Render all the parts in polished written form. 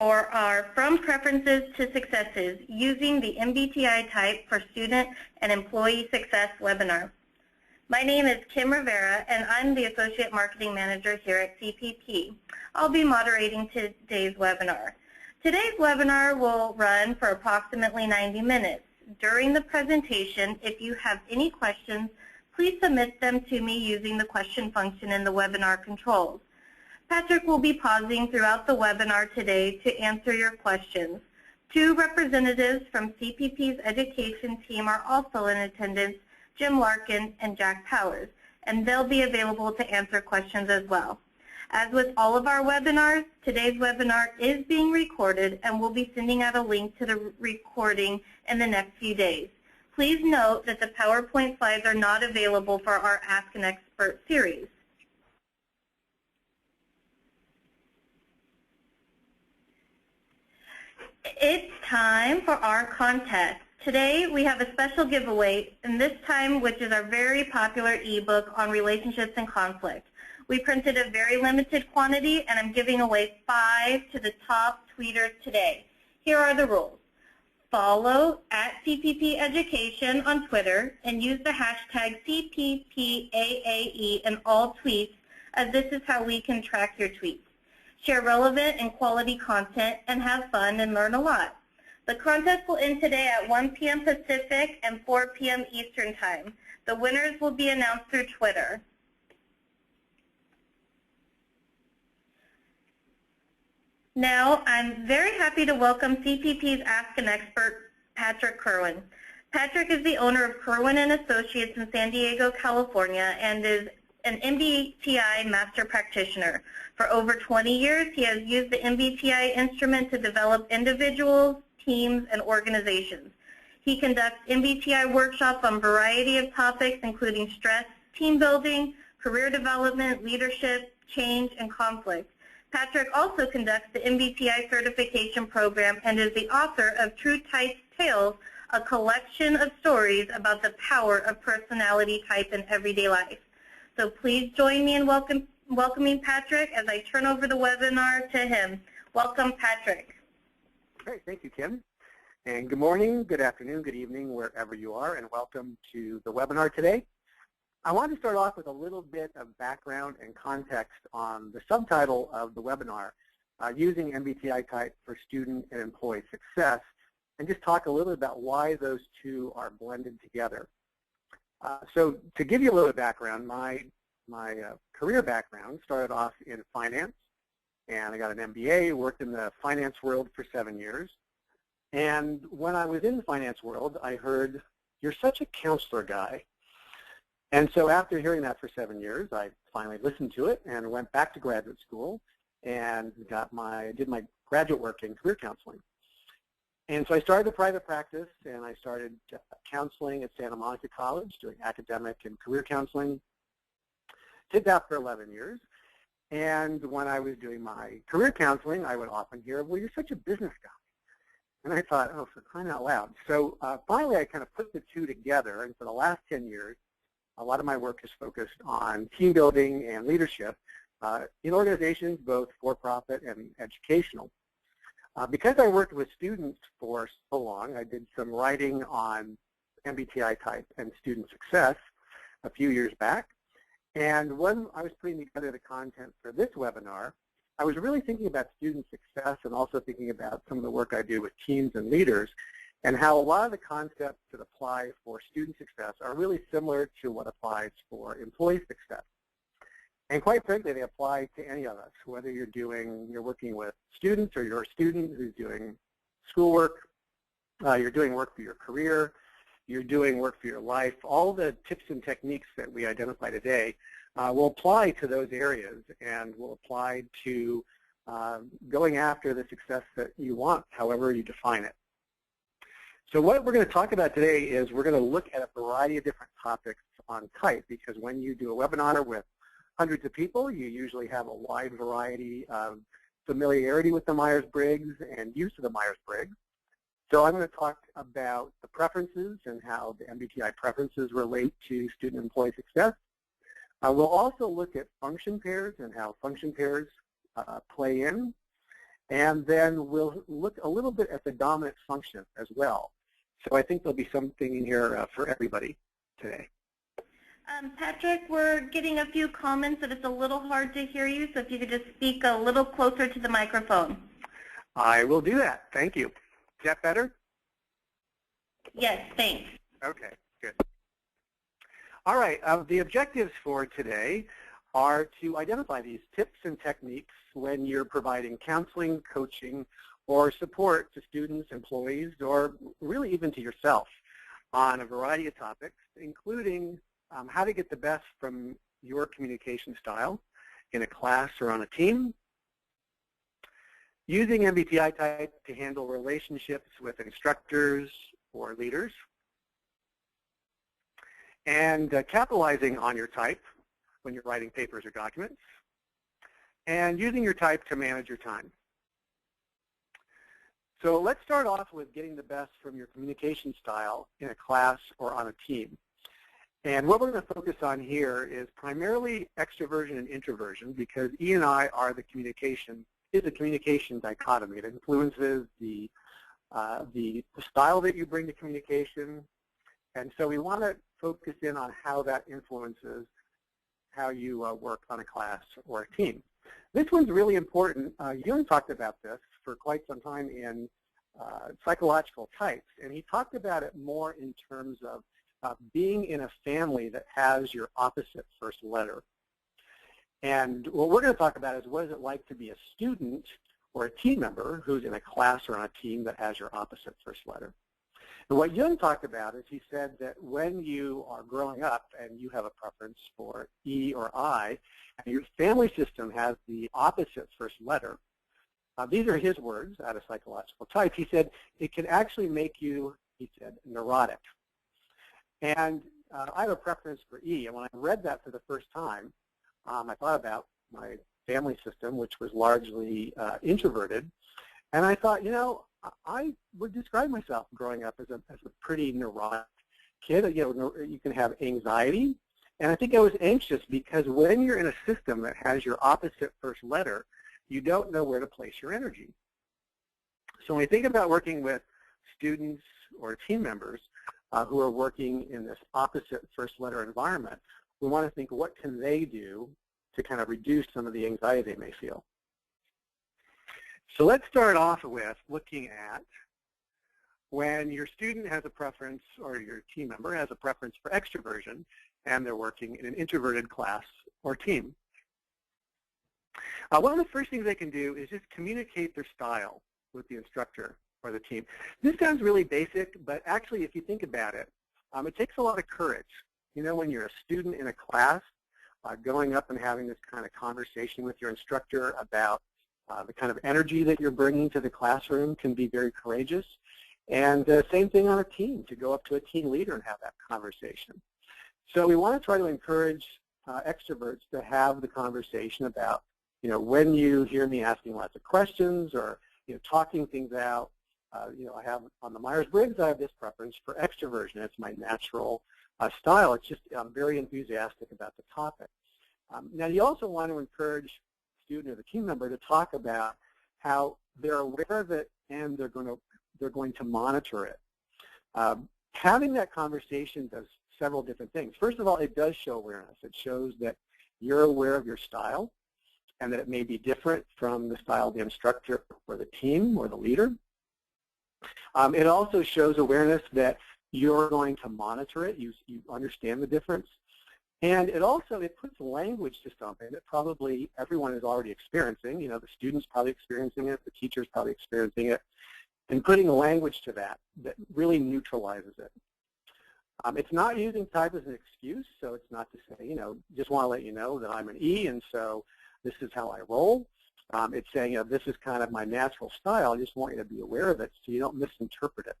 for our From Preferences to Successes Using the MBTI Type for Student and Employee Success webinar. My name is Kim Rivera, and I'm the Associate Marketing Manager here at CPP. I'll be moderating today's webinar. Today's webinar will run for approximately 90 minutes. During the presentation, if you have any questions, please submit them to me using the question function in the webinar controls. Patrick will be pausing throughout the webinar today to answer your questions. Two representatives from CPP's education team are also in attendance, Jim Larkin and Jack Powers, and they'll be available to answer questions as well. As with all of our webinars, today's webinar is being recorded, and we'll be sending out a link to the recording in the next few days. Please note that the PowerPoint slides are not available for our Ask an Expert series. It's time for our contest. Today we have a special giveaway, and this time which is our very popular ebook on relationships and conflict. We printed a very limited quantity, and I'm giving away 5 to the top tweeters today. Here are the rules. Follow @CPP Education on Twitter and use the hashtag CPPAAE in all tweets, as this is how we can track your tweets. Share relevant and quality content and have fun and learn a lot. The contest will end today at 1 p.m. Pacific and 4 p.m. Eastern Time. The winners will be announced through Twitter. Now, I'm very happy to welcome CPP's Ask an Expert, Patrick Kerwin. Patrick is the owner of Kerwin Associates in San Diego, California, and is an MBTI Master Practitioner. For over 20 years, he has used the MBTI instrument to develop individuals, teams, and organizations. He conducts MBTI workshops on a variety of topics, including stress, team building, career development, leadership, change, and conflict. Patrick also conducts the MBTI Certification Program and is the author of True Type's Tales, a collection of stories about the power of personality type in everyday life. So please join me in welcoming Patrick as I turn over the webinar to him. Welcome, Patrick. Great, thank you, Kim. And good morning, good afternoon, good evening, wherever you are, and welcome to the webinar today. I want to start off with a little bit of background and context on the subtitle of the webinar, using MBTI type for student and employee success, and just talk a little bit about why those two are blended together. So to give you a little background, my career background started off in finance, and I got an MBA, worked in the finance world for 7 years. And when I was in the finance world, I heard, "You're such a counselor guy." And so after hearing that for 7 years, I finally listened to it and went back to graduate school and did my graduate work in career counseling. And so I started a private practice, and I started counseling at Santa Monica College, doing academic and career counseling. Did that for 11 years. And when I was doing my career counseling, I would often hear, "Well, you're such a business guy." And I thought, oh, for crying out loud. So finally, I kind of put the two together, and for the last 10 years, a lot of my work is focused on team building and leadership in organizations, both for-profit and educational. Because I worked with students for so long, I did some writing on MBTI type and student success a few years back. And when I was putting together the content for this webinar, I was really thinking about student success and also thinking about some of the work I do with teams and leaders, and how a lot of the concepts that apply for student success are really similar to what applies for employee success. And quite frankly, they apply to any of us, whether you're working with students or you're a student who's doing schoolwork, you're doing work for your career, you're doing work for your life. All the tips and techniques that we identify today will apply to those areas and will apply to going after the success that you want, however you define it. So what we're going to talk about today is we're going to look at a variety of different topics on type, because when you do a webinar with hundreds of people, you usually have a wide variety of familiarity with the Myers-Briggs and use of the Myers-Briggs. So I'm going to talk about the preferences and how the MBTI preferences relate to student-employee success. We'll also look at function pairs and how function pairs play in. And then we'll look a little bit at the dominant function as well. So I think there'll be something in here for everybody today. Patrick, we're getting a few comments that it's a little hard to hear you, so if you could just speak a little closer to the microphone. I will do that. Thank you. Is that better? Yes, thanks. Okay, good. All right, the objectives for today are to identify these tips and techniques when you're providing counseling, coaching, or support to students, employees, or really even to yourself on a variety of topics, including how to get the best from your communication style in a class or on a team, using MBTI type to handle relationships with instructors or leaders, and capitalizing on your type when you're writing papers or documents, and using your type to manage your time. So let's start off with getting the best from your communication style in a class or on a team. And what we're going to focus on here is primarily extroversion and introversion, because E and I are the communication, is a communication dichotomy. It influences the style that you bring to communication. And so we want to focus in on how that influences how you work on a class or a team. This one's really important. Jung talked about this for quite some time in psychological types, and he talked about it more in terms of being in a family that has your opposite first letter. And what we're going to talk about is what is it like to be a student or a team member who's in a class or on a team that has your opposite first letter. And what Jung talked about is he said that when you are growing up and you have a preference for E or I, and your family system has the opposite first letter, these are his words out of psychological type. He said it can actually make you, he said, neurotic. And I have a preference for E, and when I read that for the first time, I thought about my family system, which was largely introverted, and I thought, you know, I would describe myself growing up as a pretty neurotic kid. You know, you can have anxiety, and I think I was anxious because when you're in a system that has your opposite first letter, you don't know where to place your energy. So when we think about working with students or team members who are working in this opposite first letter environment, we want to think, what can they do to kind of reduce some of the anxiety they may feel? So let's start off with looking at when your student has a preference, or your team member has a preference for extroversion, and they're working in an introverted class or team. One of the first things they can do is just communicate their style with the instructor or the team. This sounds really basic, but actually if you think about it, it takes a lot of courage. You know, when you're a student in a class, going up and having this kind of conversation with your instructor about the kind of energy that you're bringing to the classroom can be very courageous. And same thing on a team, to go up to a team leader and have that conversation. So we want to try to encourage extroverts to have the conversation about, you know, when you hear me asking lots of questions or, you know, talking things out. You know, I have on the Myers-Briggs, I have this preference for extroversion. It's my natural style. It's just I'm very enthusiastic about the topic. Now, you also want to encourage a student or the team member to talk about how they're aware of it and they're going to monitor it. Having that conversation does several different things. First of all, it does show awareness. It shows that you're aware of your style and that it may be different from the style of the instructor or the team or the leader. It also shows awareness that you're going to monitor it. You understand the difference. And it puts language to something that probably everyone is already experiencing. You know, the student's probably experiencing it, the teacher's probably experiencing it, and putting language to that really neutralizes it. It's not using type as an excuse, so it's not to say, you know, just want to let you know that I'm an E, and so this is how I roll. It's saying, you know, this is kind of my natural style. I just want you to be aware of it so you don't misinterpret it.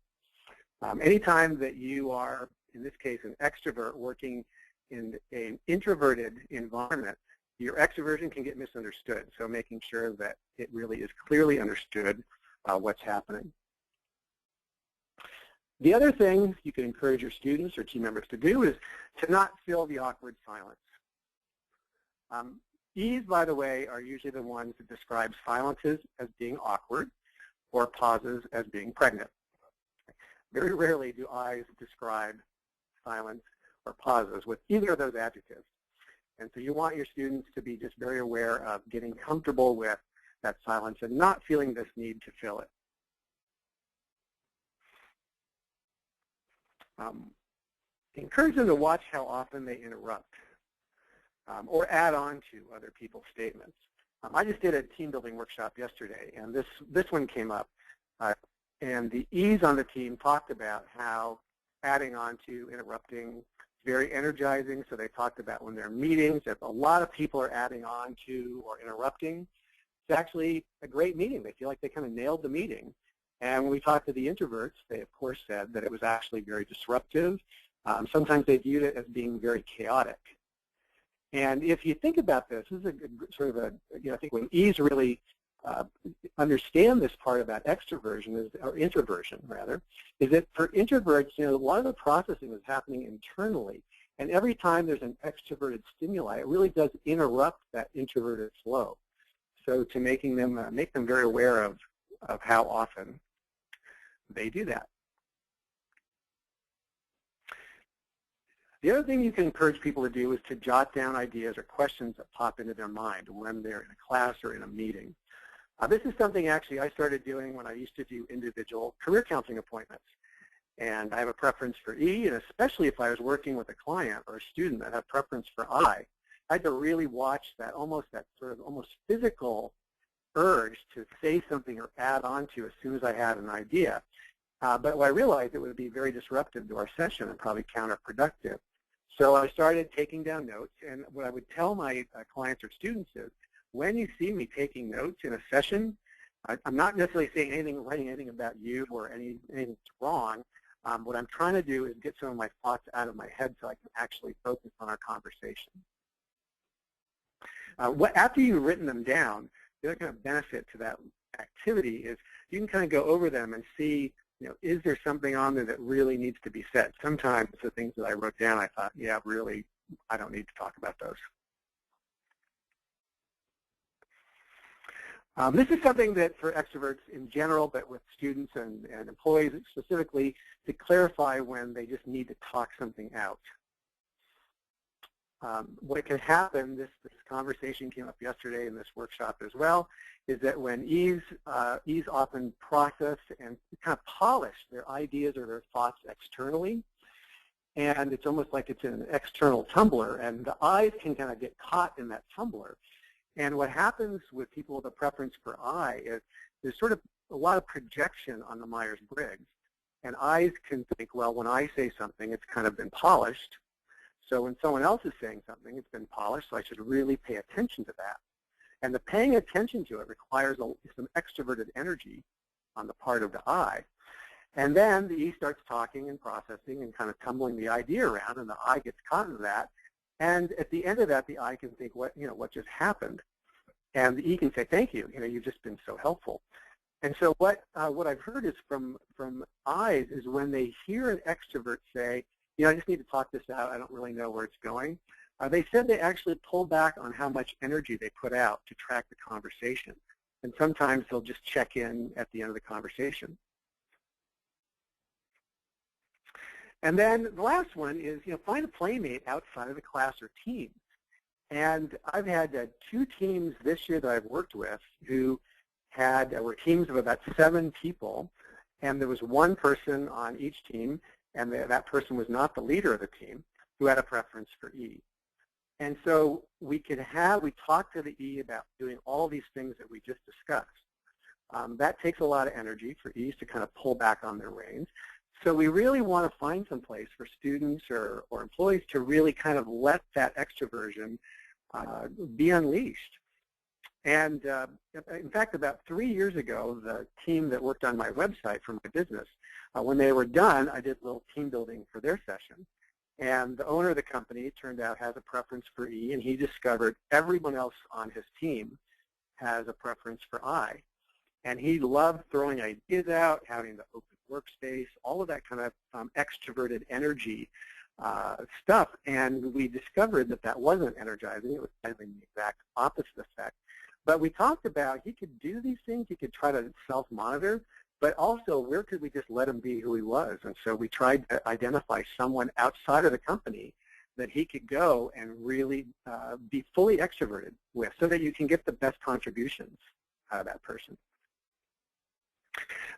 Anytime that you are, in this case, an extrovert working in an introverted environment, your extroversion can get misunderstood. So making sure that it really is clearly understood what's happening. The other thing you can encourage your students or team members to do is to not fill the awkward silence. E's, by the way, are usually the ones that describe silences as being awkward or pauses as being pregnant. Very rarely do I's describe silence or pauses with either of those adjectives. And so you want your students to be just very aware of getting comfortable with that silence and not feeling this need to fill it. Encourage them to watch how often they interrupt or add on to other people's statements. I just did a team building workshop yesterday, and this one came up. And the E's on the team talked about how adding on to, interrupting, is very energizing. So they talked about when they're in meetings, if a lot of people are adding on to or interrupting, it's actually a great meeting. They feel like they kind of nailed the meeting. And when we talked to the introverts, they of course said that it was actually very disruptive. Sometimes they viewed it as being very chaotic. And if you think about this, this is a good, sort of a, I think when E's really understand this part about extroversion, or introversion rather, is that for introverts, a lot of the processing is happening internally. And every time there's an extroverted stimuli, it really does interrupt that introverted flow. So to make them very aware of how often they do that. The other thing you can encourage people to do is to jot down ideas or questions that pop into their mind when they're in a class or in a meeting. This is something actually I started doing when I used to do individual career counseling appointments. And I have a preference for E, and especially if I was working with a client or a student that had preference for I had to really watch that almost physical urge to say something or add on to as soon as I had an idea. But I realized it would be very disruptive to our session and probably counterproductive. So I started taking down notes, and what I would tell my clients or students is, when you see me taking notes in a session, I'm not necessarily saying anything, writing anything about you or anything wrong. What I'm trying to do is get some of my thoughts out of my head so I can actually focus on our conversation. After you've written them down, the other kind of benefit to that activity is you can kind of go over them and see, is there something on there that really needs to be said? Sometimes the things that I wrote down, I thought, yeah, really, I don't need to talk about those. This is something that for extroverts in general, but with students and employees specifically, to clarify when they just need to talk something out. What can happen, this conversation came up yesterday in this workshop as well, is that when E's often process and kind of polish their ideas or their thoughts externally, and it's almost like it's in an external tumbler, and the I's can kind of get caught in that tumbler. And what happens with people with a preference for I is there's sort of a lot of projection on the myers-briggs. And I's can think, well, when I say something, it's kind of been polished. So when someone else is saying something, it's been polished, so I should really pay attention to that. And the paying attention to it requires some extroverted energy on the part of the I. And then the E starts talking and processing and kind of tumbling the idea around, and the I gets caught in that. And at the end of that, the I can think, what just happened? And the E can say, thank you. You've just been so helpful. And so what I've heard is from I's is when they hear an extrovert say, I just need to talk this out. I don't really know where it's going. They said they actually pull back on how much energy they put out to track the conversation. And sometimes they'll just check in at the end of the conversation. And then the last one is, find a playmate outside of the class or team. And I've had 2 teams this year that I've worked with who were teams of about 7 people, and there was one person on each team, and that person was not the leader of the team, who had a preference for E. And so we talked to the E about doing all these things that we just discussed. That takes a lot of energy for E's to kind of pull back on their reins. So we really want to find some place for students or employees to really kind of let that extroversion be unleashed. And in fact, about 3 years ago, the team that worked on my website for my business, when they were done, I did a little team building for their session. And the owner of the company, it turned out, has a preference for E, and he discovered everyone else on his team has a preference for I. And he loved throwing ideas out, having the open workspace, all of that kind of extroverted energy stuff, and we discovered that that wasn't energizing. It was having the exact opposite effect. But we talked about he could do these things, he could try to self-monitor, but also where could we just let him be who he was? And so we tried to identify someone outside of the company that he could go and really be fully extroverted with, so that you can get the best contributions out of that person.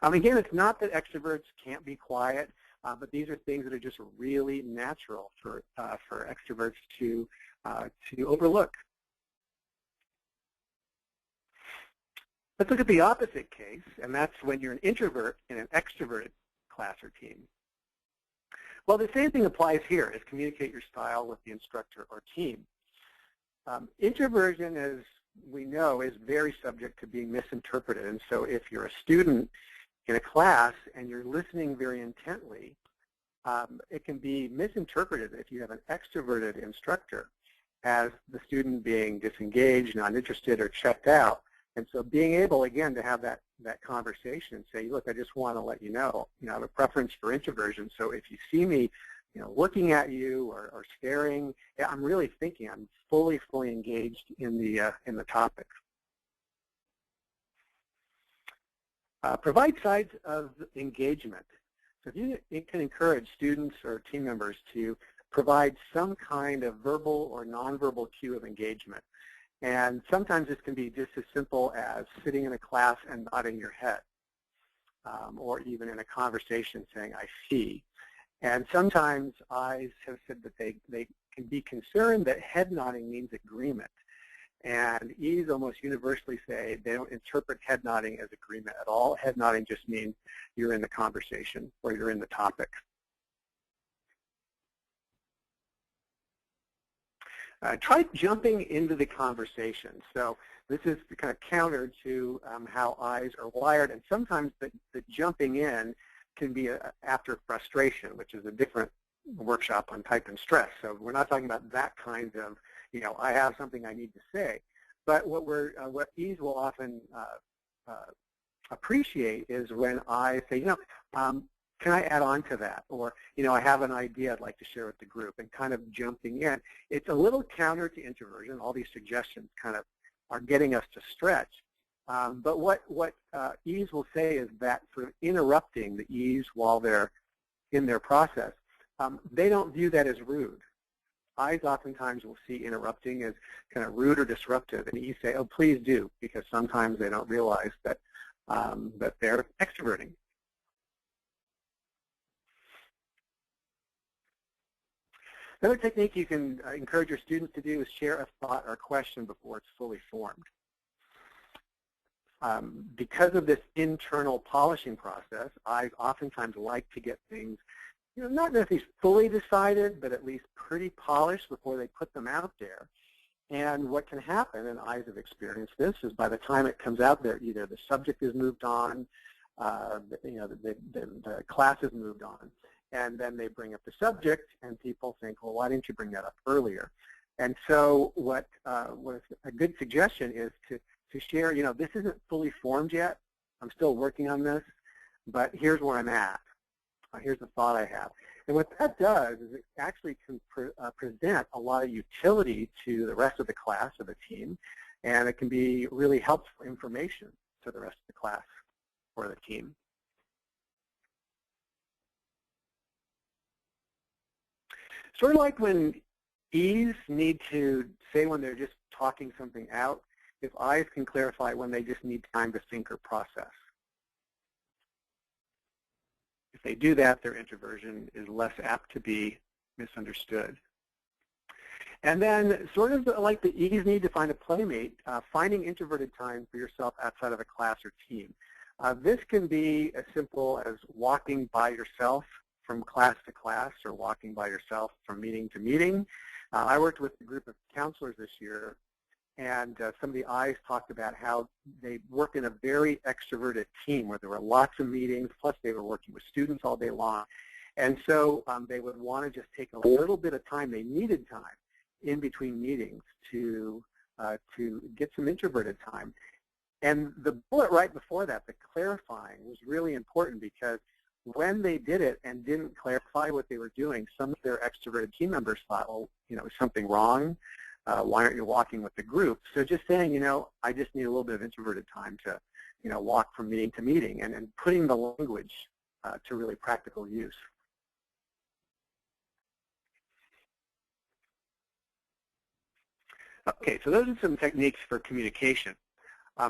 Again, it's not that extroverts can't be quiet, but these are things that are just really natural for extroverts to overlook. Let's look at the opposite case, and that's when you're an introvert in an extroverted class or team. Well, the same thing applies here, is communicate your style with the instructor or team. Introversion, as we know, is very subject to being misinterpreted. And so if you're a student in a class and you're listening very intently, it can be misinterpreted if you have an extroverted instructor as the student being disengaged, not interested, or checked out. And so being able, again, to have that conversation and say, look, I just want to let you know, I have a preference for introversion. So if you see me, looking at you or staring, I'm really thinking. I'm fully engaged in the topic. Provide sides of engagement. So if you can encourage students or team members to provide some kind of verbal or nonverbal cue of engagement. And sometimes this can be just as simple as sitting in a class and nodding your head, or even in a conversation saying, I see. And sometimes eyes have said that they can be concerned that head nodding means agreement. And E's almost universally say they don't interpret head nodding as agreement at all. Head nodding just means you're in the conversation or you're in the topic. Try jumping into the conversation. So this is kind of counter to how eyes are wired, and sometimes the jumping in can be after frustration, which is a different workshop on type and stress. So we're not talking about that kind of, I have something I need to say. But what E's will often appreciate is when I say, can I add on to that? Or, I have an idea I'd like to share with the group, and kind of jumping in. It's a little counter to introversion. All these suggestions kind of are getting us to stretch. But what E's will say is that sort of interrupting the E's while they're in their process, they don't view that as rude. I's oftentimes will see interrupting as kind of rude or disruptive, and E's say, oh, please do, because sometimes they don't realize that, that they're extroverting. Another technique you can encourage your students to do is share a thought or question before it's fully formed. Because of this internal polishing process, I oftentimes like to get things, not necessarily fully decided, but at least pretty polished before they put them out there. And what can happen, and I have experienced this, is by the time it comes out there, either the subject has moved on, the class has moved on, and then they bring up the subject, and people think, well, why didn't you bring that up earlier? And so what a good suggestion is to share, this isn't fully formed yet. I'm still working on this, but here's where I'm at. Here's the thought I have. And what that does is it actually can present a lot of utility to the rest of the class or the team, and it can be really helpful information to the rest of the class or the team. Sort of like when E's need to say when they're just talking something out, if I's can clarify when they just need time to think or process. If they do that, their introversion is less apt to be misunderstood. And then sort of like the E's need to find a playmate, finding introverted time for yourself outside of a class or team. This can be as simple as walking by yourself from class to class, or walking by yourself from meeting to meeting. I worked with a group of counselors this year, and some of the I's talked about how they work in a very extroverted team where there were lots of meetings, plus they were working with students all day long. And so they would want to just take a little bit of time. They needed time in between meetings to get some introverted time. And the bullet right before that, the clarifying, was really important, because when they did it and didn't clarify what they were doing, some of their extroverted team members thought, well, is something wrong? Why aren't you walking with the group? So just saying, I just need a little bit of introverted time to, walk from meeting to meeting, and putting the language to really practical use. Okay, so those are some techniques for communication.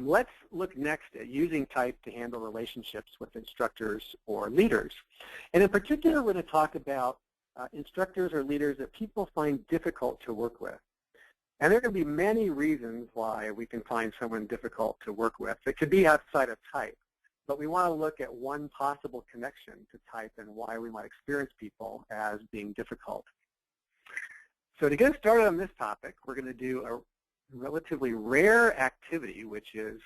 Let's look next at using type to handle relationships with instructors or leaders. And in particular, we're going to talk about instructors or leaders that people find difficult to work with. And there are going to be many reasons why we can find someone difficult to work with. It could be outside of type, but we want to look at one possible connection to type and why we might experience people as being difficult. So to get us started on this topic, we're going to do a relatively rare activity, which is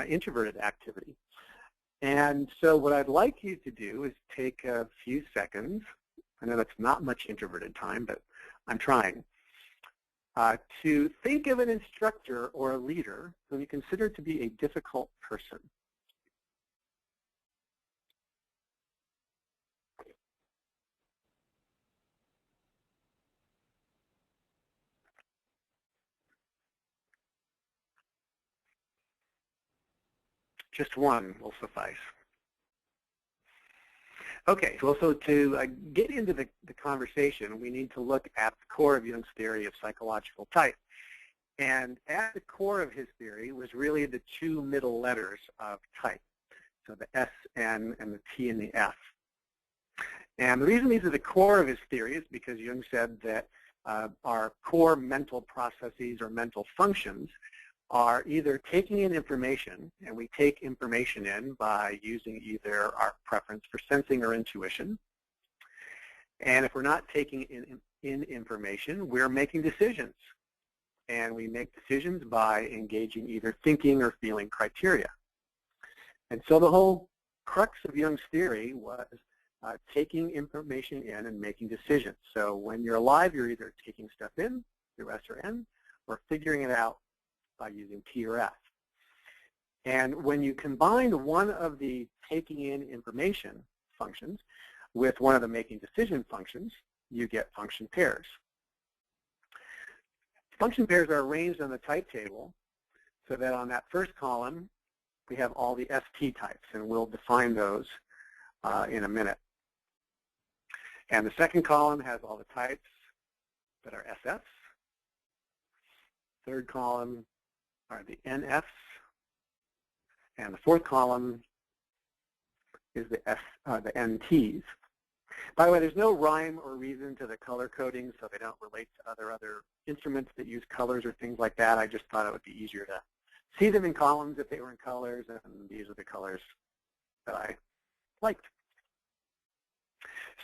introverted activity. And so what I'd like you to do is take a few seconds. I know that's not much introverted time, but I'm trying. To think of an instructor or a leader whom you consider to be a difficult person. Just one will suffice. Okay, so also to get into the conversation, we need to look at the core of Jung's theory of psychological type. And at the core of his theory was really the two middle letters of type, so the S, N, and the T and the F. And the reason these are the core of his theory is because Jung said that our core mental processes or mental functions are either taking in information, and we take information in by using either our preference for sensing or intuition. And if we're not taking in information, we're making decisions. And we make decisions by engaging either thinking or feeling criteria. And so the whole crux of Jung's theory was taking information in and making decisions. So when you're alive, you're either taking stuff in, through S or N, or figuring it out by using T or F. And when you combine one of the taking in information functions with one of the making decision functions, you get function pairs. Function pairs are arranged on the type table so that on that first column we have all the ST types, and we'll define those in a minute. And the second column has all the types that are SFs. Third column are the NFs, and the fourth column is the NTs. By the way, there's no rhyme or reason to the color coding, so they don't relate to other instruments that use colors or things like that. I just thought it would be easier to see them in columns if they were in colors, and these are the colors that I liked.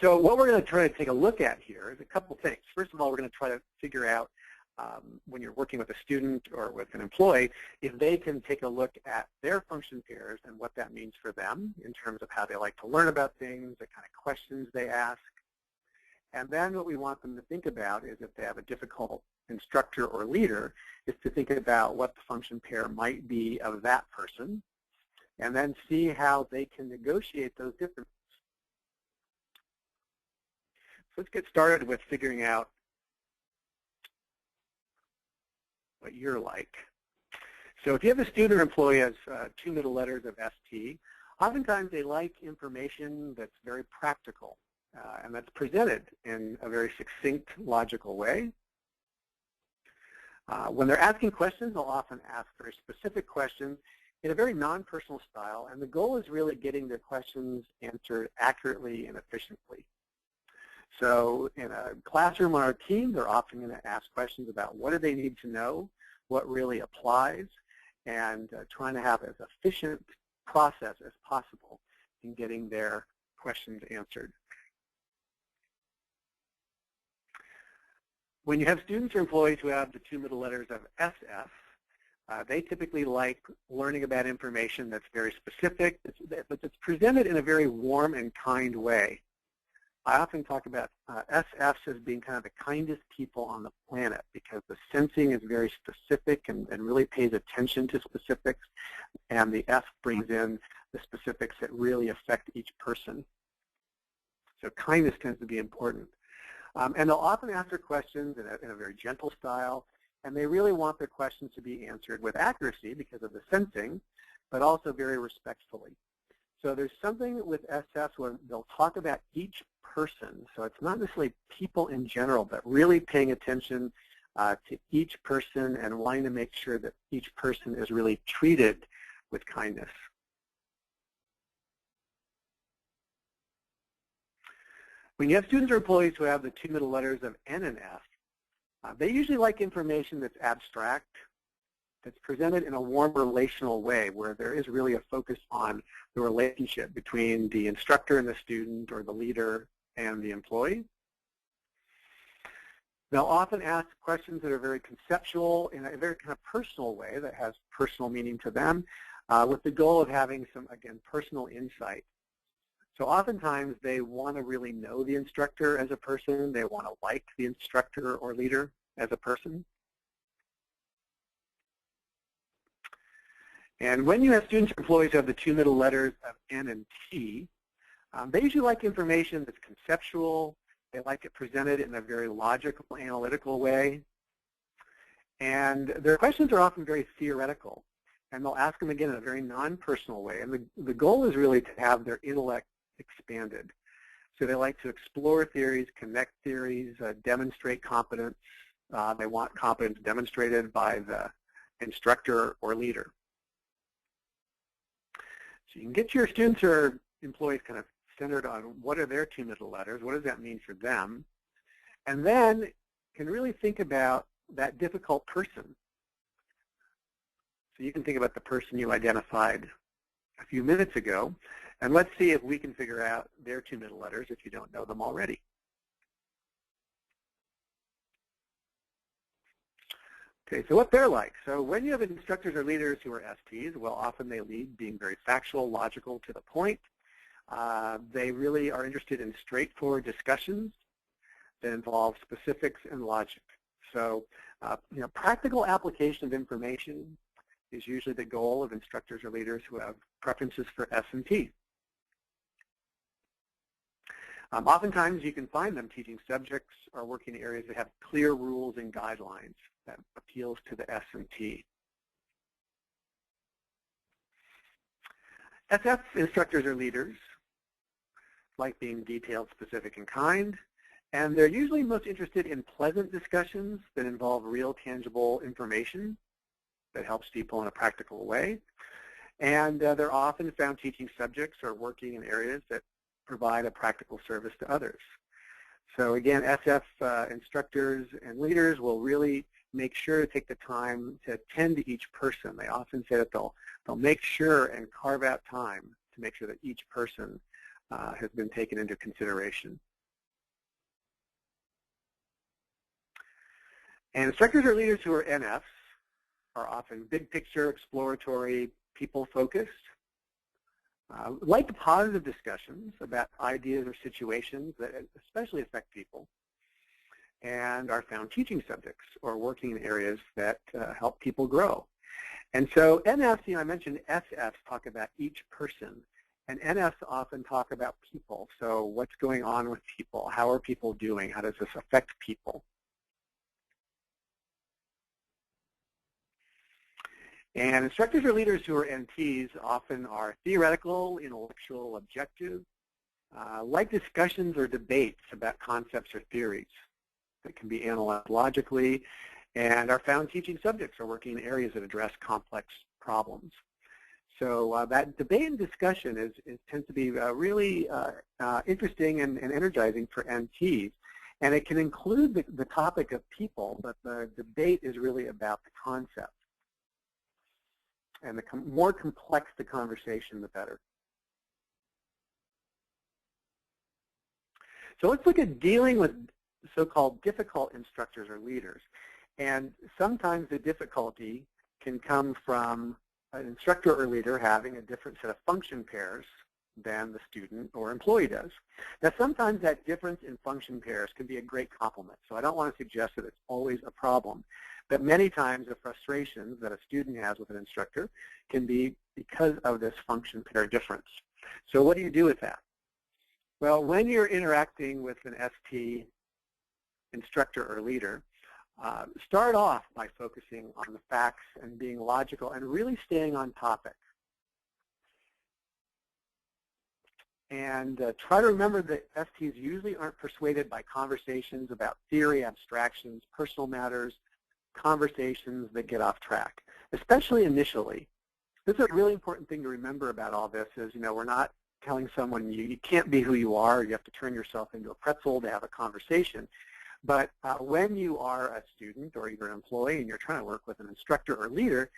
So what we're going to try to take a look at here is a couple things. First of all, we're going to try to figure out when you're working with a student or with an employee, if they can take a look at their function pairs and what that means for them in terms of how they like to learn about things, the kind of questions they ask. And then what we want them to think about is if they have a difficult instructor or leader, is to think about what the function pair might be of that person, and then see how they can negotiate those differences. So let's get started with figuring out what you're like. So if you have a student or employee has two middle letters of ST, oftentimes they like information that's very practical and that's presented in a very succinct, logical way. When they're asking questions, they'll often ask very specific questions in a very non-personal style, and the goal is really getting their questions answered accurately and efficiently. So in a classroom on our team, they're often going to ask questions about what do they need to know, what really applies, and trying to have as efficient process as possible in getting their questions answered. When you have students or employees who have the two middle letters of SF, they typically like learning about information that's very specific, but it's presented in a very warm and kind way. I often talk about SFs as being kind of the kindest people on the planet because the sensing is very specific and really pays attention to specifics, and the F brings in the specifics that really affect each person. So kindness tends to be important. And they'll often answer questions in a very gentle style, and they really want their questions to be answered with accuracy because of the sensing, but also very respectfully. So there's something with SF where they'll talk about each person. So it's not necessarily people in general, but really paying attention to each person and wanting to make sure that each person is really treated with kindness. When you have students or employees who have the two middle letters of N and F, they usually like information that's abstract, that's presented in a warm relational way where there is really a focus on the relationship between the instructor and the student or the leader and the employee. They'll often ask questions that are very conceptual in a very kind of personal way that has personal meaning to them with the goal of having some, again, personal insight. So oftentimes they want to really know the instructor as a person. They want to like the instructor or leader as a person. And when you have students or employees who have the two middle letters of N and T, they usually like information that's conceptual. They like it presented in a very logical, analytical way. And their questions are often very theoretical. And they'll ask them again in a very non-personal way. And the goal is really to have their intellect expanded. So they like to explore theories, connect theories, demonstrate competence. They want competence demonstrated by the instructor or leader. So you can get your students or employees kind of centered on what are their two middle letters, what does that mean for them, and then can really think about that difficult person. So you can think about the person you identified a few minutes ago, and let's see if we can figure out their two middle letters if you don't know them already. Okay, so what they're like. So when you have instructors or leaders who are STs, well, often they lead being very factual, logical, to the point. They really are interested in straightforward discussions that involve specifics and logic. So, practical application of information is usually the goal of instructors or leaders who have preferences for S&T. Oftentimes, you can find them teaching subjects or working in areas that have clear rules and guidelines that appeals to the S&T. SF instructors or leaders like being detailed, specific, and kind, and they're usually most interested in pleasant discussions that involve real, tangible information that helps people in a practical way. And they're often found teaching subjects or working in areas that provide a practical service to others. So again, SF instructors and leaders will really make sure to take the time to attend to each person. They often say that they'll make sure and carve out time to make sure that each person has been taken into consideration. And instructors or leaders who are NFs are often big picture, exploratory, people-focused, like positive discussions about ideas or situations that especially affect people, and are found teaching subjects or working in areas that help people grow. And so NFs, I mentioned SFs talk about each person, and NFs often talk about people. So what's going on with people? How are people doing? How does this affect people? And instructors or leaders who are NTs often are theoretical, intellectual, objective, like discussions or debates about concepts or theories that can be analyzed logically, and are found teaching subjects or working in areas that address complex problems. So that debate and discussion tends to be really interesting and energizing for NTs. And it can include the topic of people, but the debate is really about the concept. And the more complex the conversation, the better. So let's look at dealing with so-called difficult instructors or leaders. And sometimes the difficulty can come from an instructor or leader having a different set of function pairs than the student or employee does. Now, sometimes that difference in function pairs can be a great compliment. So I don't want to suggest that it's always a problem. that many times the frustrations that a student has with an instructor can be because of this function pair difference. So what do you do with that? Well, when you're interacting with an ST instructor or leader, start off by focusing on the facts and being logical and really staying on topic. And try to remember that STs usually aren't persuaded by conversations about theory, abstractions, personal matters, conversations that get off track, especially initially. This is a really important thing to remember about all this is, we're not telling someone you can't be who you are, you have to turn yourself into a pretzel to have a conversation. But when you are a student or you're an employee and you're trying to work with an instructor or leader,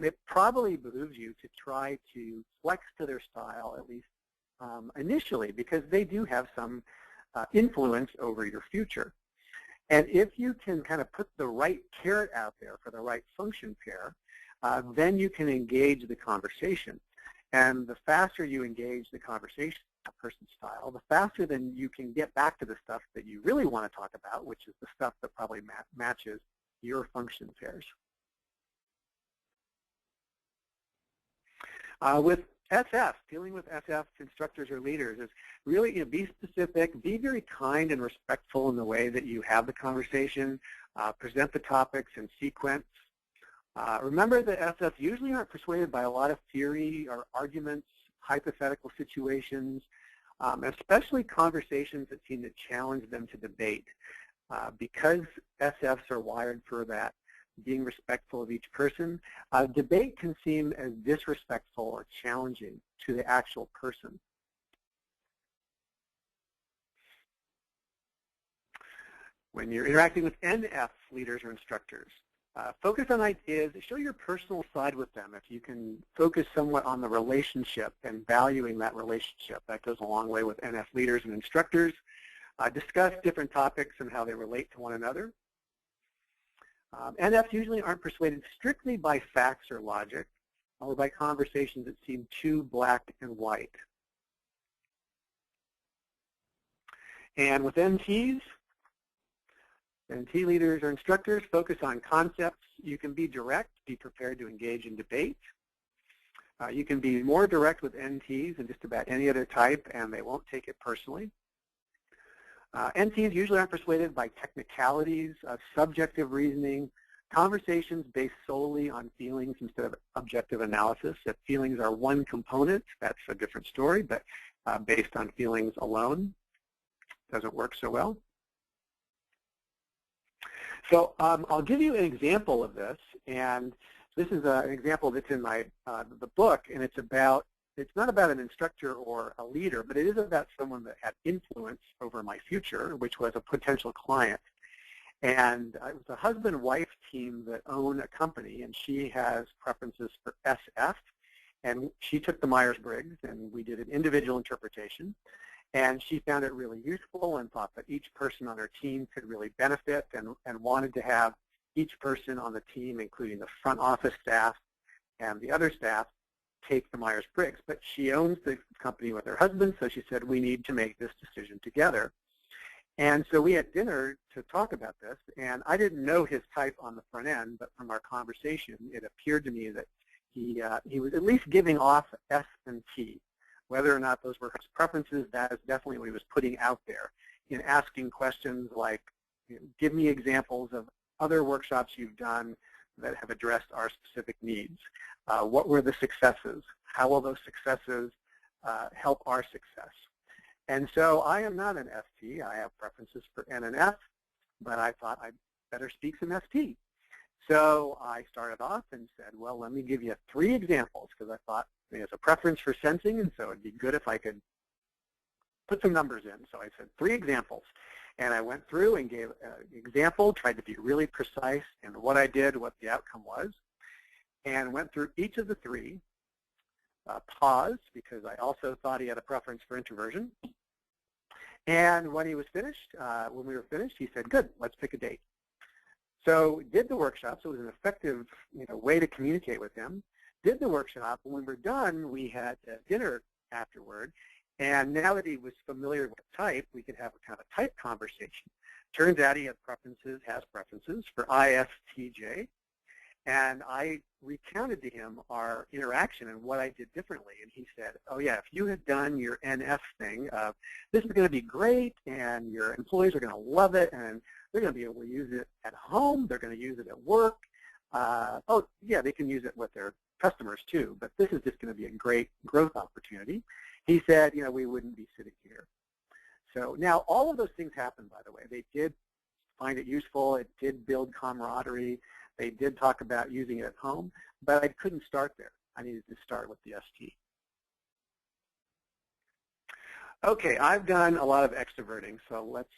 it probably behooves you to try to flex to their style, at least initially, because they do have some influence over your future. And if you can kind of put the right carrot out there for the right function pair, then you can engage the conversation. And the faster you engage the conversation, a person's style, the faster then you can get back to the stuff that you really want to talk about, which is the stuff that probably matches your function pairs. With SF, dealing with SF instructors or leaders is really, be specific, be very kind and respectful in the way that you have the conversation, present the topics in sequence. Remember that SFs usually aren't persuaded by a lot of theory or arguments, hypothetical situations, especially conversations that seem to challenge them to debate. Because SFs are wired for that, being respectful of each person, debate can seem as disrespectful or challenging to the actual person. When you're interacting with NF leaders or instructors, focus on ideas, show your personal side with them. If you can focus somewhat on the relationship and valuing that relationship, that goes a long way with NF leaders and instructors. Discuss different topics and how they relate to one another. NFs usually aren't persuaded strictly by facts or logic or by conversations that seem too black and white. And with NTs, NT leaders or instructors, focus on concepts. You can be direct, be prepared to engage in debate. You can be more direct with NTs than just about any other type, and they won't take it personally. NTs usually aren't persuaded by technicalities, subjective reasoning, conversations based solely on feelings instead of objective analysis. If feelings are one component, that's a different story, but based on feelings alone, doesn't work so well. So I'll give you an example of this, and this is an example that's in my the book, and it's not about an instructor or a leader, but it is about someone that had influence over my future, which was a potential client. And it was a husband-wife team that own a company, and she has preferences for SF, and she took the myers-briggs, and we did an individual interpretation. And she found it really useful and thought that each person on her team could really benefit and wanted to have each person on the team, including the front office staff and the other staff, take the Myers-Briggs. But she owns the company with her husband, so she said, we need to make this decision together. And so we had dinner to talk about this, and I didn't know his type on the front end, but from our conversation, it appeared to me that he was at least giving off S and T. Whether or not those were his preferences, that is definitely what he was putting out there in asking questions like, give me examples of other workshops you've done that have addressed our specific needs. What were the successes? How will those successes help our success? And so I am not an ST. I have preferences for N and F, but I thought I'd better speak some ST. So I started off and said, well, let me give you 3 examples, because I thought there's a preference for sensing, and so it'd be good if I could put some numbers in. So I said 3 examples. And I went through and gave an example, tried to be really precise in what I did, what the outcome was, and went through each of the 3, paused, because I also thought he had a preference for introversion. And when he was finished, when we were finished, he said, good, let's pick a date. So we did the workshop, so it was an effective way to communicate with him. Did the workshop, and when we were done, we had dinner afterward, And now that he was familiar with type, we could have a kind of type conversation. Turns out he has preferences for ISTJ. And I recounted to him our interaction and what I did differently. And he said, oh, yeah, if you had done your NF thing, this is going to be great, and your employees are going to love it, and they're going to be able to use it at home. They're going to use it at work. Oh, yeah, they can use it with their customers, too. But this is just going to be a great growth opportunity. He said, you know, we wouldn't be sitting here. So now all of those things happened, by the way. They did find it useful. It did build camaraderie. They did talk about using it at home, but I couldn't start there. I needed to start with the ST. Okay, I've done a lot of extroverting, so let's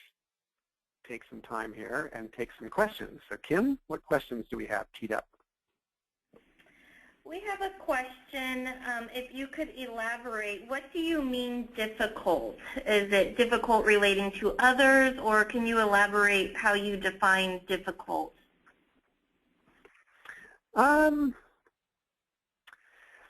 take some time here and take some questions. So Kim, what questions do we have teed up? We have a question. If you could elaborate, what do you mean difficult? Is it difficult relating to others, or can you elaborate how you define difficult?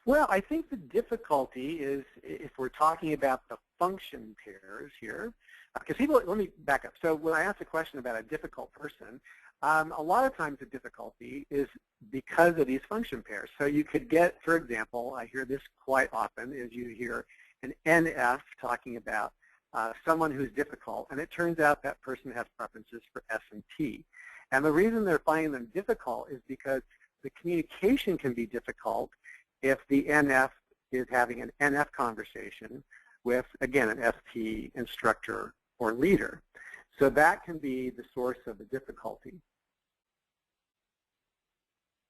Well, I think the difficulty is if we're talking about the function pairs here, because people, let me back up. So when I ask a question about a difficult person, a lot of times the difficulty is because of these function pairs. So you could get, for example, I hear this quite often, is you hear an NF talking about someone who's difficult, and it turns out that person has preferences for S and T. And the reason they're finding them difficult is because the communication can be difficult if the NF is having an NF conversation with, again, an ST instructor or leader. So that can be the source of the difficulty.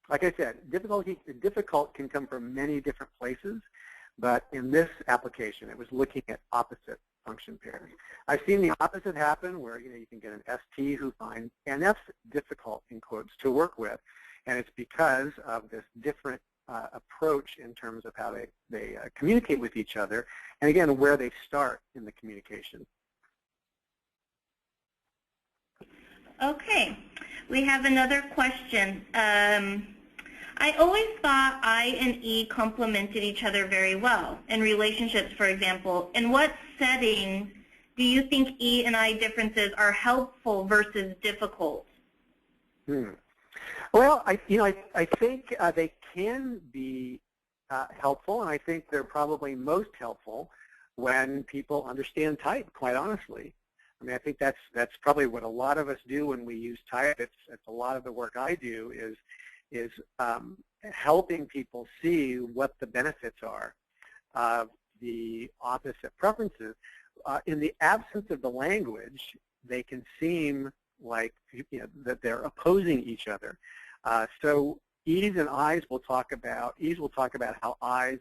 Like I said, difficult can come from many different places, but in this application, it was looking at opposite function pairs. I've seen the opposite happen where you can get an ST who finds NFs difficult, in quotes, to work with, and it's because of this different approach in terms of how they communicate with each other, and again, where they start in the communication. Okay, we have another question. I always thought I and E complemented each other very well in relationships, for example. In what setting do you think E and I differences are helpful versus difficult? Well, I think they can be helpful, and I think they're probably most helpful when people understand type, quite honestly. I mean, I think that's probably what a lot of us do when we use type. It's a lot of the work I do is helping people see what the benefits are of the opposite preferences. In the absence of the language, they can seem like that they're opposing each other. So E's and I's will talk about how I's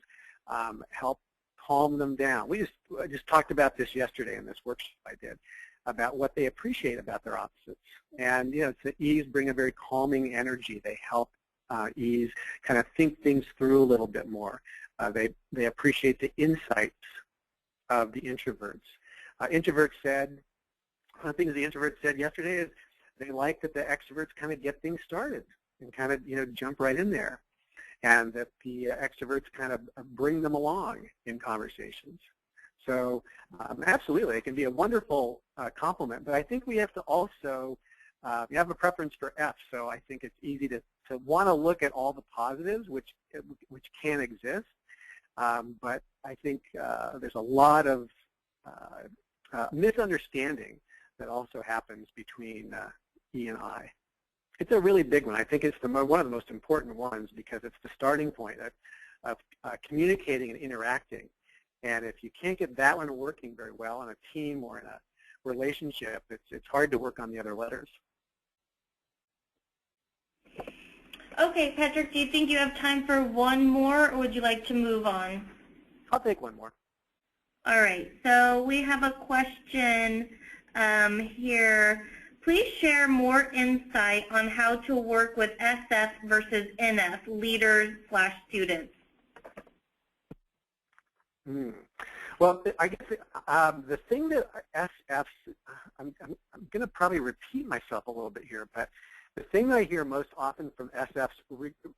help calm them down. I just talked about this yesterday in this workshop I did about what they appreciate about their opposites. And so E's bring a very calming energy. They help E's kind of think things through a little bit more. They appreciate the insights of the introverts. Introverts said, one of the things the introverts said yesterday is they like that the extroverts kind of get things started and kind of jump right in there, and that the extroverts kind of bring them along in conversations. So absolutely, it can be a wonderful compliment, but I think we have to also, we have a preference for F, so I think it's easy to want to look at all the positives, which can exist, but I think there's a lot of misunderstanding that also happens between E and I. It's a really big one. I think it's one of the most important ones because it's the starting point of communicating and interacting. And if you can't get that one working very well in a team or in a relationship, it's hard to work on the other letters. Okay, Patrick, do you think you have time for one more, or would you like to move on? I'll take one more. All right, so we have a question here. Please share more insight on how to work with SF versus NF, leaders/students. Well, I guess the thing that SFs, I'm going to probably repeat myself a little bit here, but the thing that I hear most often from SFs,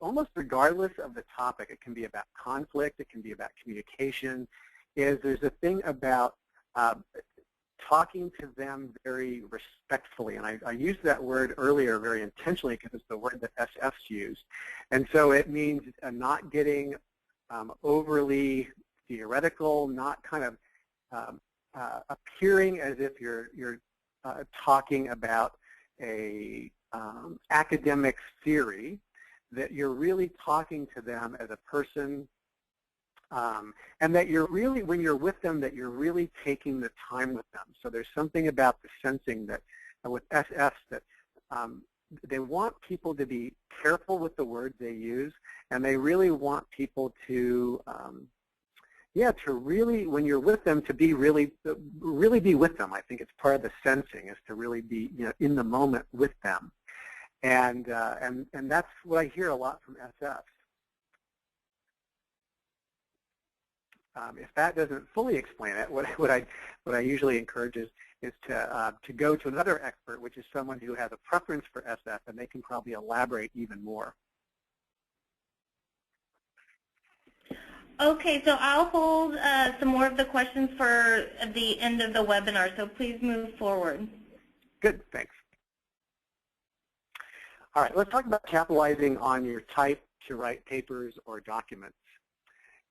almost regardless of the topic, it can be about conflict, it can be about communication, is there's a thing about talking to them very respectfully. And I used that word earlier very intentionally because it's the word that SFs use. And so it means not getting overly theoretical, not kind of appearing as if you're talking about a academic theory, that you're really talking to them as a person, and that you're really, when you're with them, that you're really taking the time with them. So there's something about the sensing that with SFs that they want people to be careful with the words they use, and they really want people to to really, when you're with them, to be really be with them. I think it's part of the sensing, is to really be, in the moment with them, and that's what I hear a lot from SFs. If that doesn't fully explain it, what I usually encourage is to go to another expert, which is someone who has a preference for SF, and they can probably elaborate even more. Okay, so I'll hold some more of the questions for the end of the webinar, so please move forward. Good, thanks. All right, let's talk about capitalizing on your type to write papers or documents.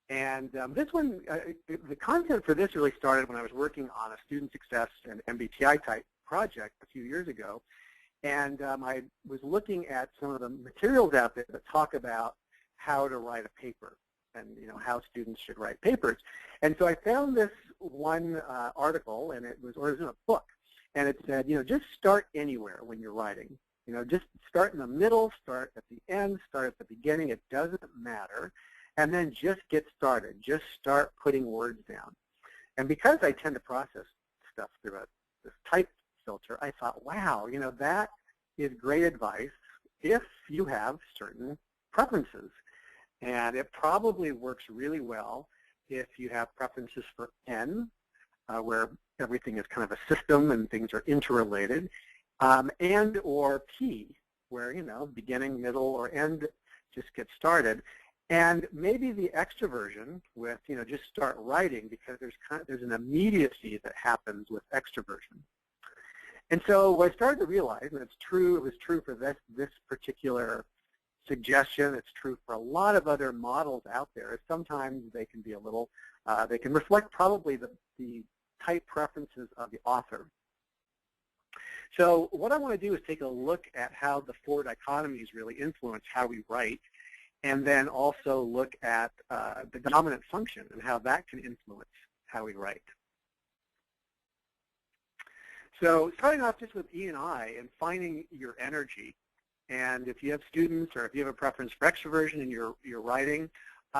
And this one, the content for this really started when I was working on a student success and MBTI type project a few years ago. And I was looking at some of the materials out there that talk about how to write a paper and how students should write papers. And so I found this one article, and it was in a book, and it said, just start anywhere when you're writing. Just start in the middle, start at the end, start at the beginning. It doesn't matter. And then just get started. Just start putting words down. And because I tend to process stuff through this type filter, I thought, wow, that is great advice if you have certain preferences. And it probably works really well if you have preferences for N, where everything is kind of a system and things are interrelated, and or P, where, beginning, middle, or end, just get started. And maybe the extroversion with, just start writing, because there's an immediacy that happens with extroversion. And so what I started to realize, and it's true, it was true for this particular suggestion, it's true for a lot of other models out there, is sometimes they can be a little, they can reflect probably the type preferences of the author. So what I want to do is take a look at how the four dichotomies really influence how we write, and then also look at the dominant function and how that can influence how we write. So starting off just with E and I and finding your energy. And if you have students or if you have a preference for extroversion in your writing,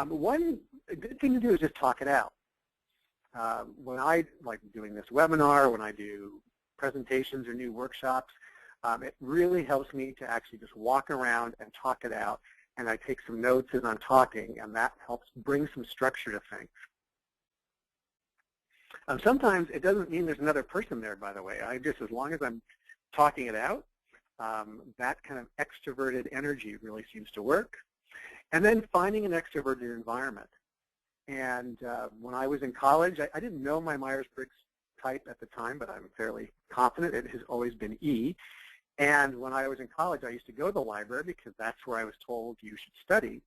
one good thing to do is just talk it out. When I like doing this webinar, when I do presentations or new workshops, it really helps me to actually just walk around and talk it out. And I take some notes as I'm talking, and that helps bring some structure to things. Sometimes it doesn't mean there's another person there, by the way. As long as I'm talking it out, that kind of extroverted energy really seems to work. And then finding an extroverted environment. And when I was in college, I didn't know my myers-briggs type at the time, but I'm fairly confident it has always been E. And when I was in college, I used to go to the library because that's where I was told you should study.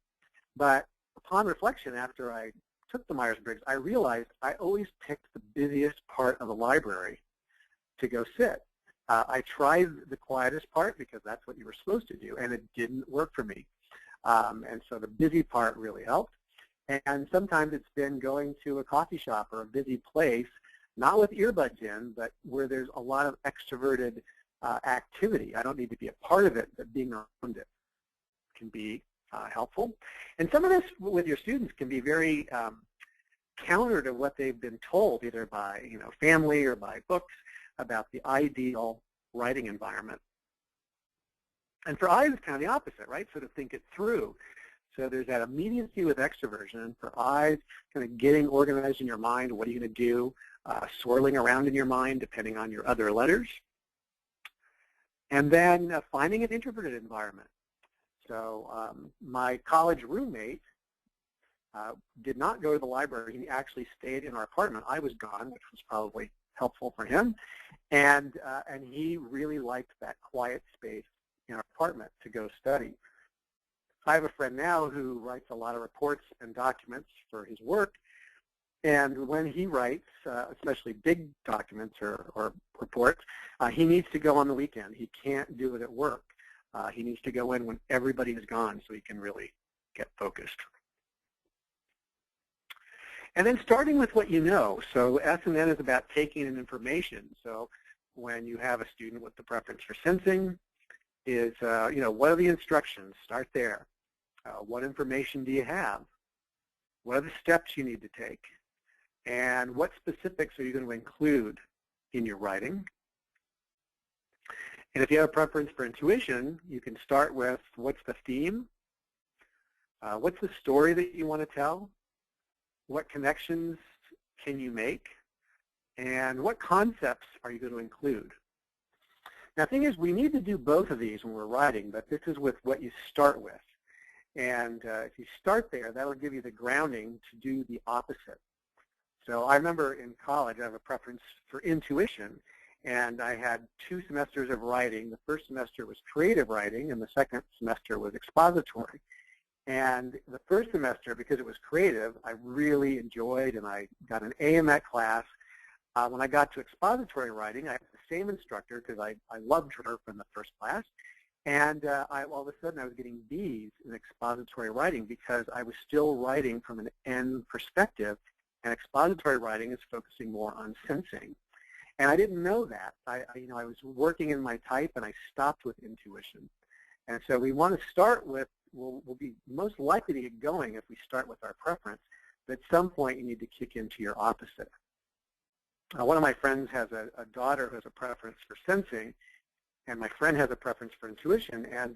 But upon reflection, after I took the myers-briggs, I realized I always picked the busiest part of the library to go sit. I tried the quietest part because that's what you were supposed to do, and it didn't work for me. And so the busy part really helped. And sometimes it's been going to a coffee shop or a busy place, not with earbuds in, but where there's a lot of extroverted activity. I don't need to be a part of it, but being around it can be helpful. And some of this with your students can be very counter to what they've been told, either by family or by books, about the ideal writing environment. And for I, it's kind of the opposite, right? So to think it through. So there's that immediacy with extroversion. And for I, kind of getting organized in your mind, what are you going to do? Swirling around in your mind, depending on your other letters. And then finding an introverted environment. So my college roommate did not go to the library. He actually stayed in our apartment. I was gone, which was probably helpful for him. And he really liked that quiet space in our apartment to go study. I have a friend now who writes a lot of reports and documents for his work. And when he writes, especially big documents or reports, he needs to go on the weekend. He can't do it at work. He needs to go in when everybody is gone so he can really get focused. And then starting with what you know. So S&N is about taking in information. So when you have a student with the preference for sensing, is, what are the instructions? Start there. What information do you have? What are the steps you need to take? And what specifics are you going to include in your writing? And if you have a preference for intuition, you can start with what's the theme? What's the story that you want to tell? What connections can you make? And what concepts are you going to include? Now, the thing is, we need to do both of these when we're writing, but this is with what you start with. And if you start there, that will give you the grounding to do the opposite. So I remember in college, I have a preference for intuition, and I had 2 semesters of writing. The first semester was creative writing, and the second semester was expository. And the first semester, because it was creative, I really enjoyed, and I got an A in that class. When I got to expository writing, I had the same instructor because I loved her from the first class. And all of a sudden, I was getting B's in expository writing because I was still writing from an N perspective, and expository writing is focusing more on sensing. And I didn't know that. I was working in my type, and I stopped with intuition. And so we want to start with, we'll be most likely to get going if we start with our preference, but at some point you need to kick into your opposite. One of my friends has a daughter who has a preference for sensing, and my friend has a preference for intuition. And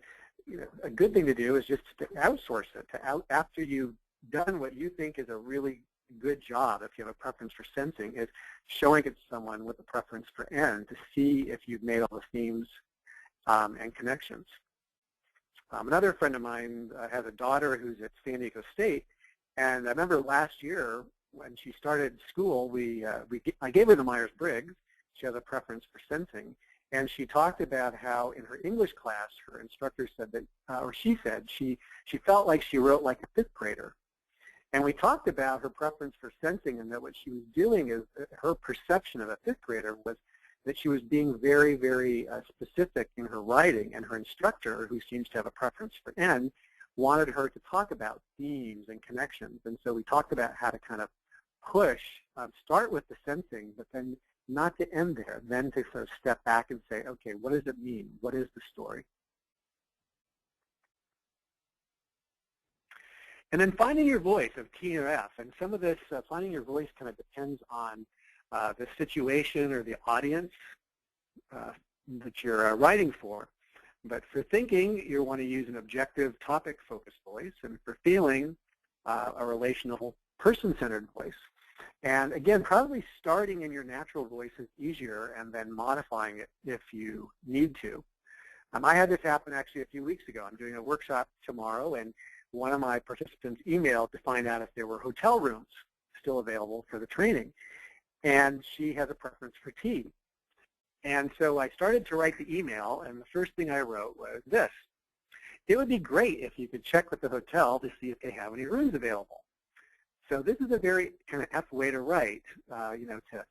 a good thing to do is just to outsource it. After you've done what you think is a really good job, if you have a preference for sensing, is showing it to someone with a preference for N to see if you've made all the themes and connections. Another friend of mine has a daughter who's at San Diego State, and I remember last year when she started school, I gave her the Myers-Briggs. She has a preference for sensing, and she talked about how in her English class, her instructor said that, or she said, she felt like she wrote like a 5th grader. And we talked about her preference for sensing, and that what she was doing is her perception of a 5th grader was that she was being very, very specific in her writing, and her instructor, who seems to have a preference for N, wanted her to talk about themes and connections. And so we talked about how to kind of push, start with the sensing, but then not to end there, then to sort of step back and say, okay, what does it mean? What is the story? And then finding your voice of T or F. And some of this, finding your voice kind of depends on the situation or the audience that you're writing for. But for thinking, you want to use an objective, topic-focused voice. And for feeling, a relational, person-centered voice. And again, probably starting in your natural voice is easier and then modifying it if you need to. I had this happen actually a few weeks ago. I'm doing a workshop tomorrow, and one of my participants emailed to find out if there were hotel rooms still available for the training. And she has a preference for T. And so I started to write the email, and the first thing I wrote was this: it would be great if you could check with the hotel to see if they have any rooms available. So this is a very kind of F way to write, to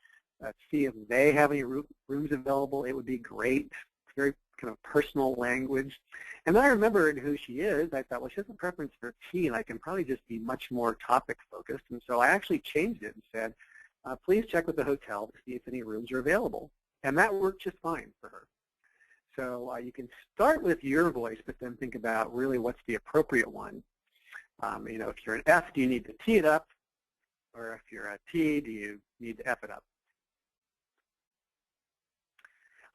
see if they have any rooms available. It would be great. It's very kind of personal language. And then I remembered who she is. I thought, well, she has a preference for T, and I can probably just be much more topic-focused. And so I actually changed it and said, please check with the hotel to see if any rooms are available. And that worked just fine for her. So you can start with your voice, but then think about really what's the appropriate one. If you're an F, do you need to T it up? Or if you're a T, do you need to F it up?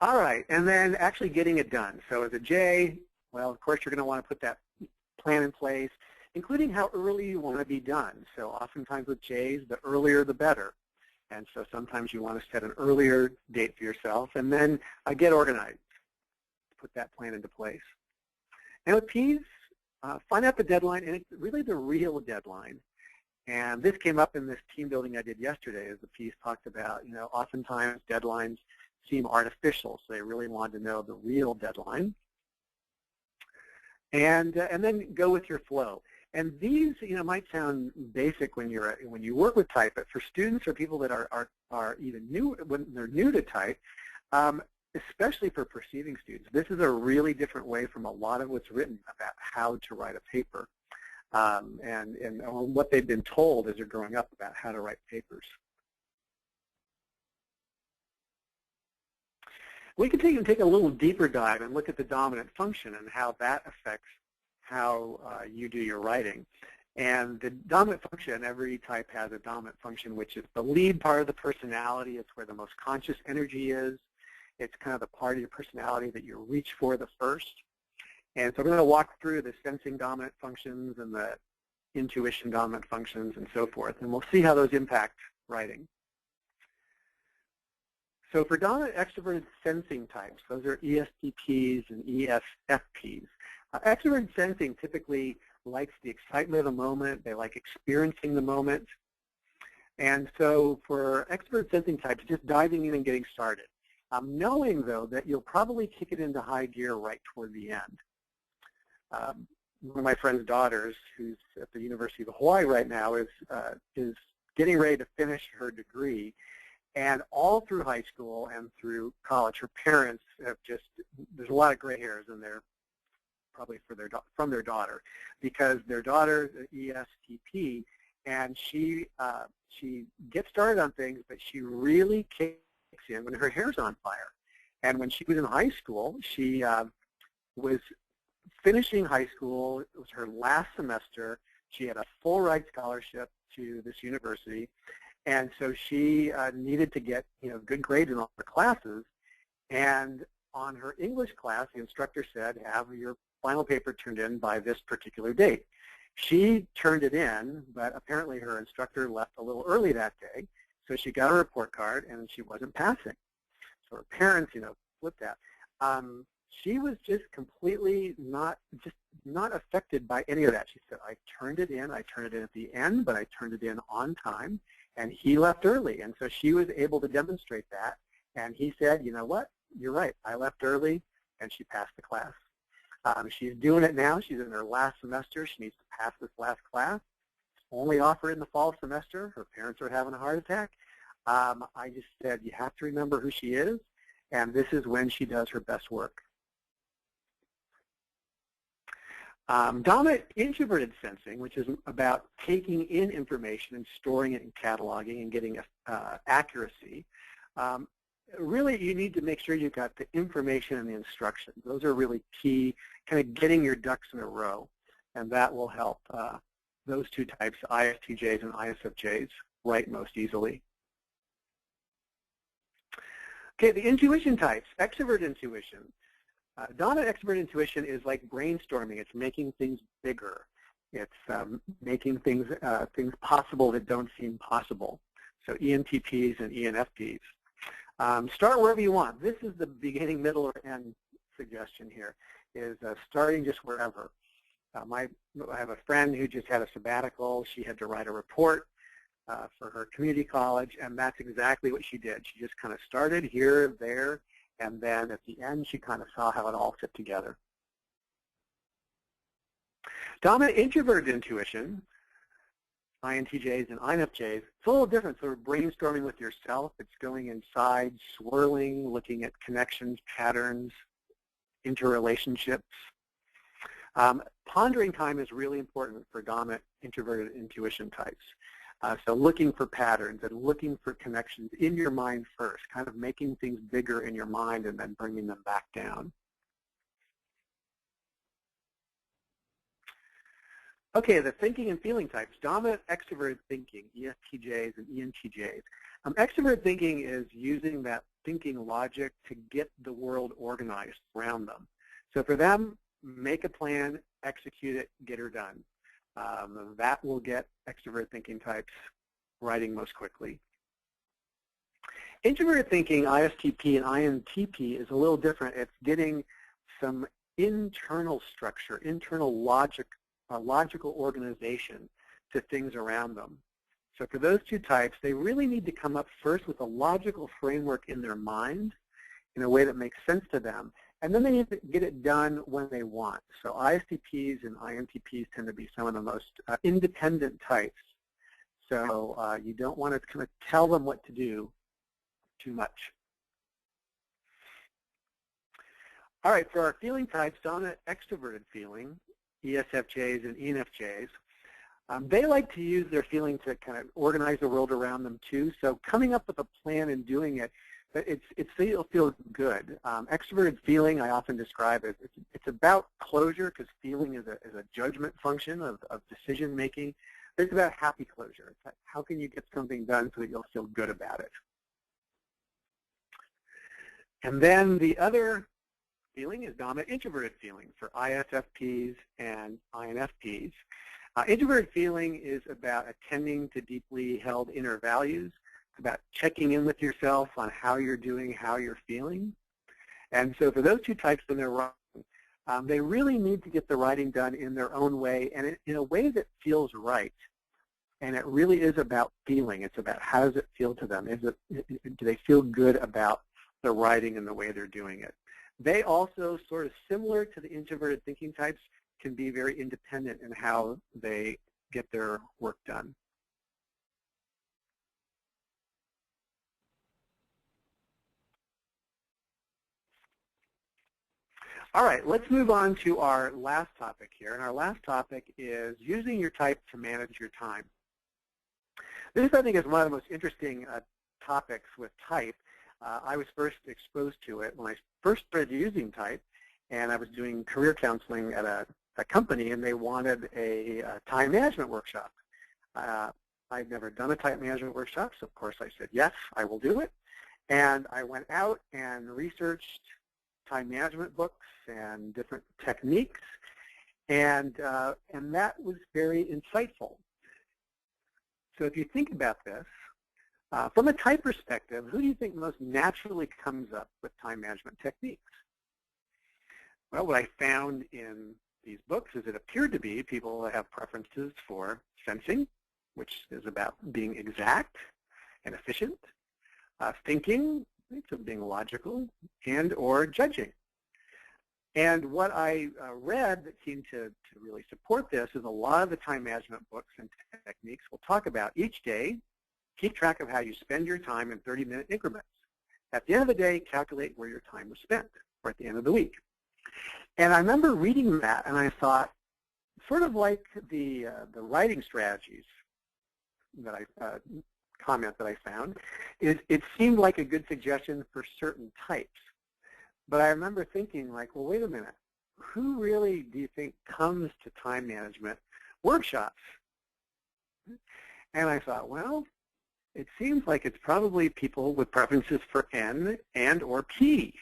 All right, and then actually getting it done. So as a J, well, of course, you're going to want to put that plan in place, including how early you want to be done. So oftentimes with Js, the earlier the better. And so sometimes you want to set an earlier date for yourself, and then get organized, put that plan into place. And with Ps, find out the deadline, and it's really the real deadline. And this came up in this team building I did yesterday, as the piece talked about, oftentimes deadlines seem artificial, so they really wanted to know the real deadline. And then go with your flow. And these, might sound basic when you work with type, but for students or people that are even new, when they're new to type, especially for perceiving students, this is a really different way from a lot of what's written about how to write a paper, and what they've been told as they're growing up about how to write papers. We can take a little deeper dive and look at the dominant function and how that affects how you do your writing. And the dominant function, every type has a dominant function, which is the lead part of the personality. It's where the most conscious energy is. It's kind of the part of your personality that you reach for the first. And so we're going to walk through the sensing dominant functions and the intuition dominant functions and so forth. And we'll see how those impact writing. So for dominant extroverted sensing types, those are ESTPs and ESFPs. Extroverted sensing typically likes the excitement of the moment. They like experiencing the moment. And so for extroverted sensing types, just diving in and getting started. Knowing, though, that you'll probably kick it into high gear right toward the end. One of my friend's daughters, who's at the University of Hawaii right now, is getting ready to finish her degree. And all through high school and through college, her parents have there's a lot of gray hairs in there, probably from their daughter, because their daughter is an ESTP, and she gets started on things, but she really kicks in when her hair's on fire. And when she was in high school, she was finishing high school. It was her last semester. She had a full ride scholarship to this university. And so she needed to get good grades in all her classes. And on her English class, the instructor said, have your final paper turned in by this particular date. She turned it in, but apparently her instructor left a little early that day. So she got a report card, and she wasn't passing. So her parents, flipped that. She was just completely not affected by any of that. She said, I turned it in at the end, but I turned it in on time. And he left early, and so she was able to demonstrate that. And he said, you know what, you're right, I left early, and she passed the class. She's doing it now. She's in her last semester. She needs to pass this last class. Only offer in the fall semester. Her parents are having a heart attack. I just said, you have to remember who she is, and this is when she does her best work. Dominant introverted sensing, which is about taking in information and storing it and cataloging and getting accuracy. Really, you need to make sure you've got the information and the instructions. Those are really key, kind of getting your ducks in a row, and that will help those two types, ISTJs and ISFJs, write most easily. Okay, the intuition types, extrovert intuition. Dominant extrovert intuition is like brainstorming. It's making things bigger. It's making things possible that don't seem possible. So ENTPs and ENFPs. Start wherever you want. This is the beginning, middle, or end suggestion here, is starting just wherever. I have a friend who just had a sabbatical. She had to write a report for her community college, and that's exactly what she did. She just kind of started here, there, and then at the end, she kind of saw how it all fit together. Dominant introverted intuition, INTJs and INFJs, it's a little different. So we're brainstorming with yourself. It's going inside, swirling, looking at connections, patterns, interrelationships. Pondering time is really important for dominant introverted intuition types. So looking for patterns and looking for connections in your mind first, kind of making things bigger in your mind and then bringing them back down. Okay, the thinking and feeling types. Dominant extroverted thinking, ESTJs and ENTJs. Extroverted thinking is using that thinking logic to get the world organized around them. So for them, make a plan, execute it, get her done. That will get extrovert thinking types writing most quickly. Introverted thinking, ISTP and INTP, is a little different. It's getting some internal structure, internal logic, logical organization to things around them. So for those two types, they really need to come up first with a logical framework in their mind in a way that makes sense to them. And then they need to get it done when they want. So ISTPs and INTPs tend to be some of the most independent types. So you don't want to kind of tell them what to do too much. All right, for our feeling types, dominant extroverted feeling, ESFJs and ENFJs, they like to use their feeling to kind of organize the world around them too. So coming up with a plan and doing it, it'll feel good. Extroverted feeling I often describe as it's about closure, because feeling is a judgment function of decision making. It's about happy closure. It's like, how can you get something done so that you'll feel good about it? And then the other feeling is dominant introverted feeling for ISFPs and INFPs. Introverted feeling is about attending to deeply held inner values. It's about checking in with yourself on how you're doing, how you're feeling. And so for those two types when they're writing, they really need to get the writing done in their own way and in a way that feels right. And it really is about feeling. It's about how does it feel to them. Do they feel good about the writing and the way they're doing it? They also, sort of similar to the introverted thinking types, can be very independent in how they get their work done. All right, let's move on to our last topic here. And our last topic is using your type to manage your time. This, I think, is one of the most interesting topics with type. I was first exposed to it when I first started using type, and I was doing career counseling at a company, and they wanted a time management workshop. I'd never done a type management workshop, so of course I said, yes, I will do it. And I went out and researched time management books and different techniques, and that was very insightful. So if you think about this, from a type perspective, who do you think most naturally comes up with time management techniques? Well, what I found in these books is it appeared to be people that have preferences for sensing, which is about being exact and efficient, thinking, so being logical, and or judging. And what I read that seemed to really support this is a lot of the time management books and techniques will talk about each day, keep track of how you spend your time in 30-minute increments. At the end of the day, calculate where your time was spent, or at the end of the week. And I remember reading that, and I thought, sort of like the writing strategies that comment that I found, it seemed like a good suggestion for certain types. But I remember thinking, like, well, wait a minute. Who really do you think comes to time management workshops? And I thought, well, it seems like it's probably people with preferences for N and or P.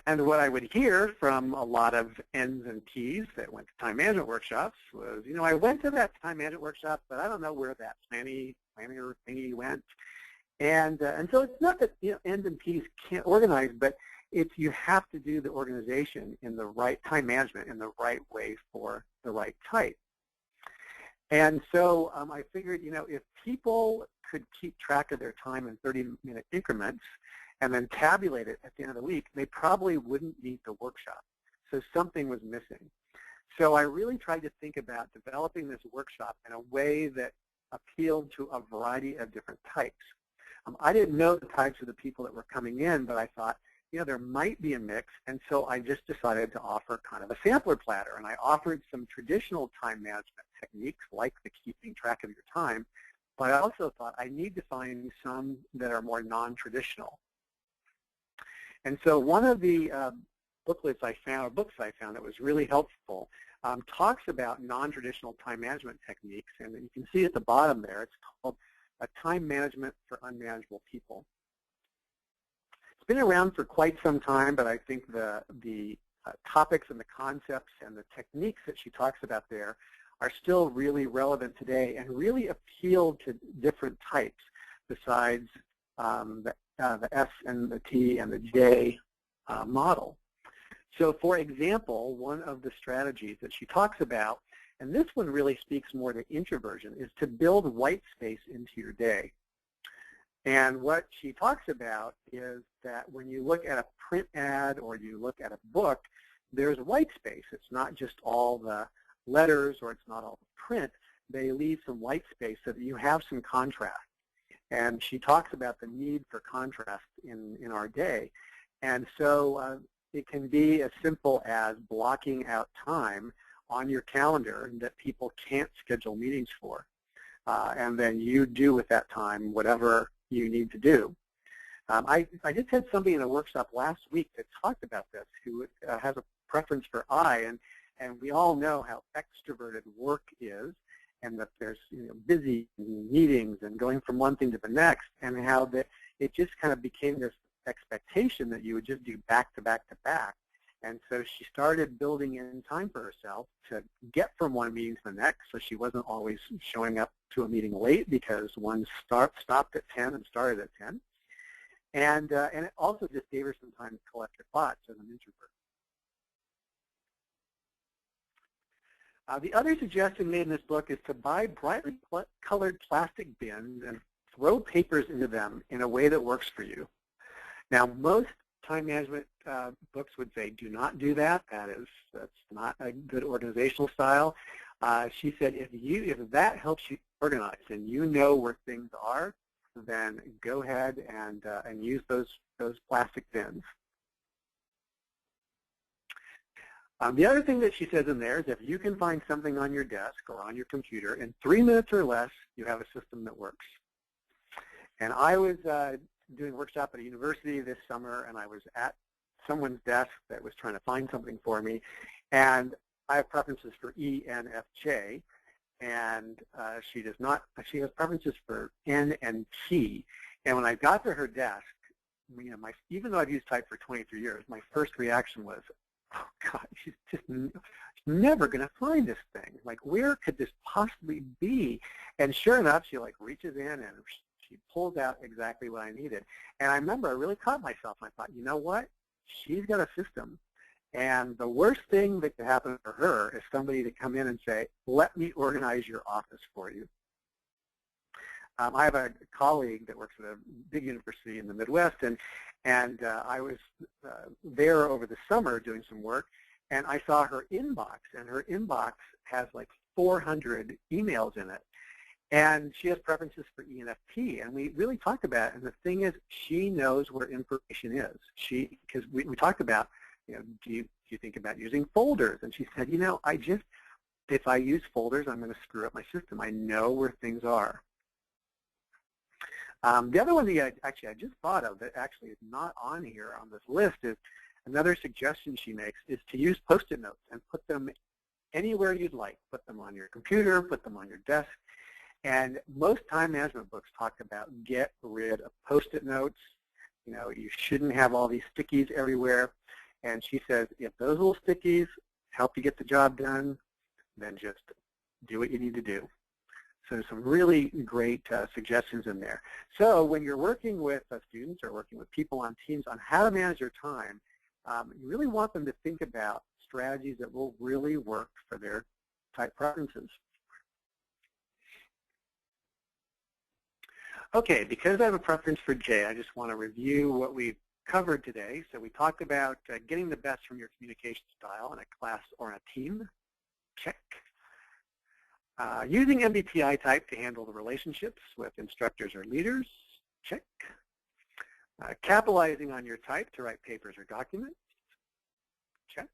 And what I would hear from a lot of N's and P's that went to time management workshops was, you know, I went to that time management workshop, but I don't know where that planner thingy went. And so it's not that, you know, N's and P's can't organize, but it's you have to do the organization in the right time management in the right way for the right type. And so I figured, you know, if people could keep track of their time in 30-minute increments and then tabulate it at the end of the week, they probably wouldn't need the workshop. So something was missing. So I really tried to think about developing this workshop in a way that appealed to a variety of different types. I didn't know the types of the people that were coming in, but I thought, you know, there might be a mix, and so I just decided to offer kind of a sampler platter, and I offered some traditional time management techniques like the keeping track of your time, but I also thought I need to find some that are more non-traditional. And so one of the books I found that was really helpful talks about non-traditional time management techniques, and you can see at the bottom there, it's called A Time Management for Unmanageable People. It's been around for quite some time, but I think the topics and the concepts and the techniques that she talks about there are still really relevant today and really appeal to different types besides the S and the T and the J model. So for example, one of the strategies that she talks about And this one really speaks more to introversion, is to build white space into your day. And what she talks about is that when you look at a print ad or you look at a book, there's white space. It's not just all the letters or it's not all the print. They leave some white space so that you have some contrast. And she talks about the need for contrast in our day. And so it can be as simple as blocking out time on your calendar that people can't schedule meetings for. And then you do with that time whatever you need to do. I just had somebody in a workshop last week that talked about this who has a preference for I, and we all know how extroverted work is, and that there's busy meetings and going from one thing to the next, and how it just kind of became this expectation that you would just do back to back to back. And so she started building in time for herself to get from one meeting to the next, so she wasn't always showing up to a meeting late because one stopped at 10 and started at 10. And it also just gave her some time to collect her thoughts as an introvert. The other suggestion made in this book is to buy brightly colored plastic bins and throw papers into them in a way that works for you. Now, most time management books would say, do not do that. That's not a good organizational style. She said, if that helps you organize and you know where things are, then go ahead and use those plastic bins. The other thing that she says in there is if you can find something on your desk or on your computer in 3 minutes or less, you have a system that works. And I was doing a workshop at a university this summer, and I was at someone's desk that was trying to find something for me. And I have preferences for E, N, F, J, and she does not. She has preferences for N and T. And when I got to her desk, even though I've used type for 23 years, my first reaction was, oh God, she's just never going to find this thing. Like, where could this possibly be? And sure enough, she reaches in and she pulls out exactly what I needed. And I remember I really caught myself. I thought, you know what? She's got a system. And the worst thing that could happen for her is somebody to come in and say, let me organize your office for you. I have a colleague that works at a big university in the Midwest, and I was there over the summer doing some work, and I saw her inbox, and her inbox has 400 emails in it. And she has preferences for E and FT, and we really talked about it. And the thing is, she knows where information is. Because we talked about, do you think about using folders? And she said, if I use folders, I'm going to screw up my system. I know where things are. The other one that I just thought of that actually is not on here on this list is another suggestion she makes is to use Post-it notes and put them anywhere you'd like. Put them on your computer, put them on your desk. And most time management books talk about get rid of Post-it notes. You shouldn't have all these stickies everywhere. And she says, if those little stickies help you get the job done, then just do what you need to do. So some really great suggestions in there. So when you're working with students or working with people on teams on how to manage their time, you really want them to think about strategies that will really work for their type preferences. Okay, because I have a preference for J, I just want to review what we've covered today. So we talked about getting the best from your communication style in a class or in a team. Check. Using MBTI type to handle the relationships with instructors or leaders. Check. Capitalizing on your type to write papers or documents. Check.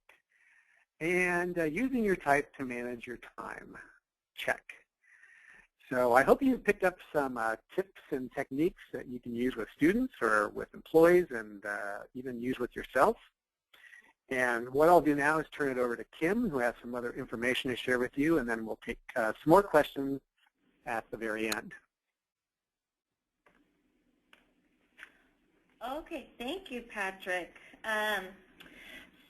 And using your type to manage your time. Check. So I hope you picked up some tips and techniques that you can use with students or with employees and even use with yourself. And what I'll do now is turn it over to Kim, who has some other information to share with you, and then we'll take some more questions at the very end. Okay, thank you, Patrick.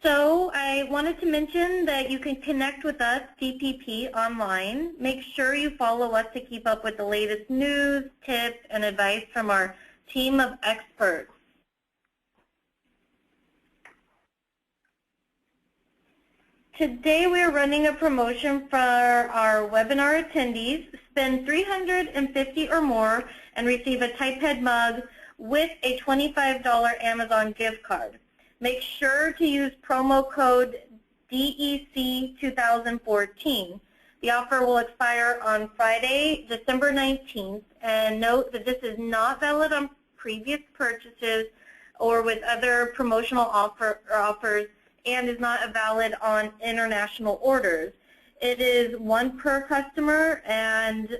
So I wanted to mention that you can connect with us, CPP, online. Make sure you follow us to keep up with the latest news, tips, and advice from our team of experts. Today we are running a promotion for our webinar attendees. Spend $350 or more and receive a Typehead mug with a $25 Amazon gift card. Make sure to use promo code DEC2014. The offer will expire on Friday, December 19th, and note that this is not valid on previous purchases or with other promotional offers, and is not valid on international orders. It is one per customer, and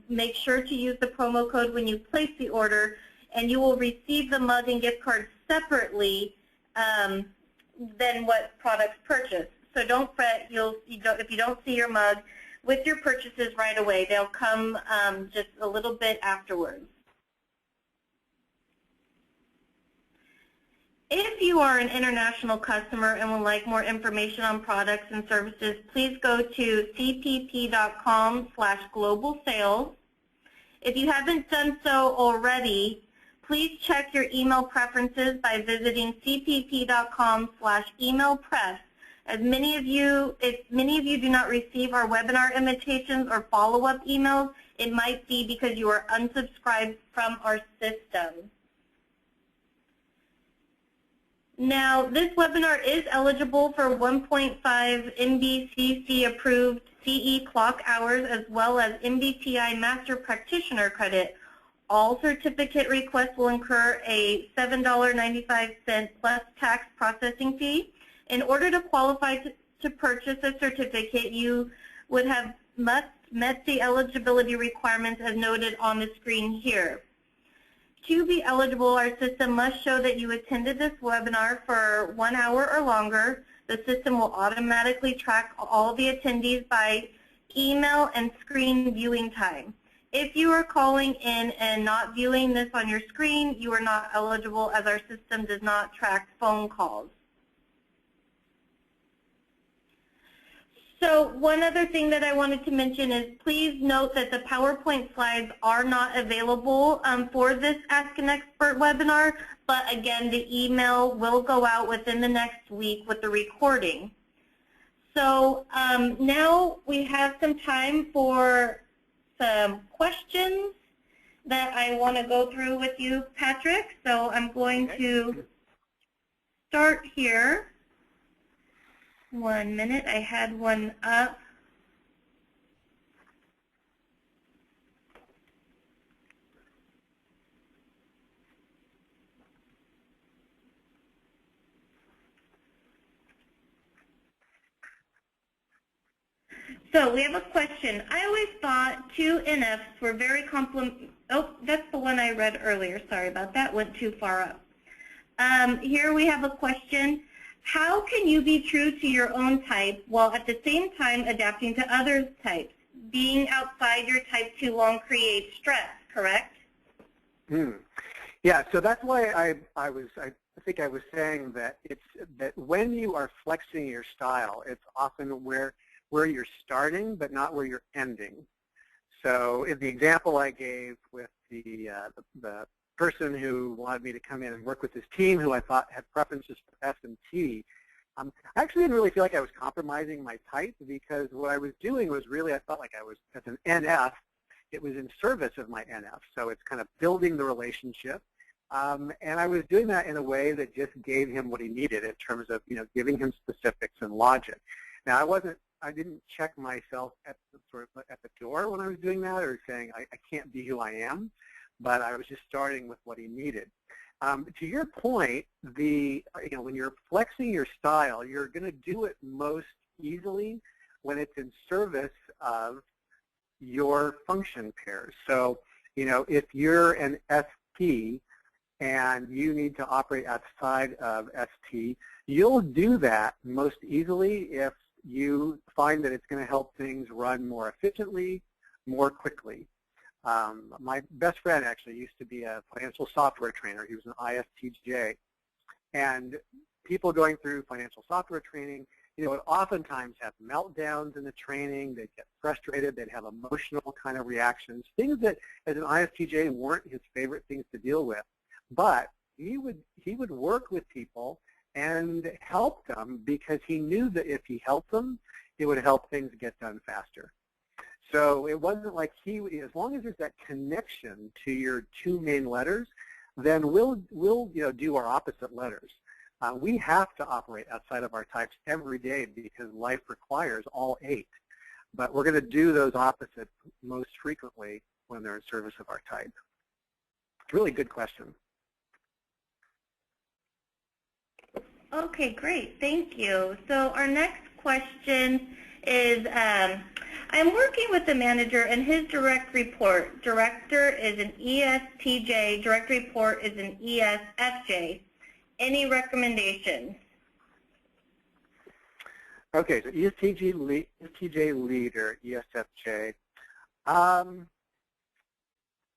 make sure to use the promo code when you place the order, and you will receive the mug and gift card separately than what products purchased. So don't fret if you don't see your mug with your purchases right away. They'll come just a little bit afterwards. If you are an international customer and would like more information on products and services, please go to cpp.com/global sales. If you haven't done so already, please check your email preferences by visiting cpp.com/emailpress. If many of you do not receive our webinar invitations or follow-up emails, it might be because you are unsubscribed from our system. Now, this webinar is eligible for 1.5 MBCC approved CE clock hours as well as MBTI Master Practitioner credit. All certificate requests will incur a $7.95 plus tax processing fee. In order to qualify to purchase a certificate, you would have met the eligibility requirements as noted on the screen here. To be eligible, our system must show that you attended this webinar for 1 hour or longer. The system will automatically track all the attendees by email and screen viewing time. If you are calling in and not viewing this on your screen, you are not eligible as our system does not track phone calls. So one other thing that I wanted to mention is please note that the PowerPoint slides are not available for this Ask an Expert webinar, but again, the email will go out within the next week with the recording. So now we have some time for some questions that I want to go through with you, Patrick. So I'm going to start here. 1 minute, I had one up. So we have a question. I always thought 2 NFs were very complementary. Oh, that's the one I read earlier. Sorry about that. Went too far up. Here we have a question. How can you be true to your own type while at the same time adapting to others' types? Being outside your type too long creates stress, correct? Yeah, so that's why I think I was saying that that when you are flexing your style, it's often where you're starting but not where you're ending. So in the example I gave with the person who wanted me to come in and work with this team who I thought had preferences for S and T, I actually didn't really feel like I was compromising my type, because what I was doing was really, I felt like I was, as an NF, it was in service of my NF. So it's kind of building the relationship. And I was doing that in a way that just gave him what he needed in terms of, giving him specifics and logic. Now, I didn't check myself at the door when I was doing that, or saying I can't be who I am, but I was just starting with what he needed. To your point, when you're flexing your style, you're going to do it most easily when it's in service of your function pairs. So, if you're an ST and you need to operate outside of ST, you'll do that most easily if you find that it's going to help things run more efficiently, more quickly. My best friend actually used to be a financial software trainer. He was an ISTJ. And people going through financial software training, would oftentimes have meltdowns in the training. They'd get frustrated. They'd have emotional kind of reactions, things that as an ISTJ weren't his favorite things to deal with. But he would work with people and helped them because he knew that if he helped them, it would help things get done faster. So it wasn't like as long as there's that connection to your two main letters, then we'll do our opposite letters. We have to operate outside of our types every day because life requires all 8. But we're going to do those opposites most frequently when they're in service of our type. Really good question. Okay, great. Thank you. So our next question is, I'm working with a manager and his direct report. Director is an ESTJ, direct report is an ESFJ. Any recommendations? Okay, so ESTJ leader, ESFJ.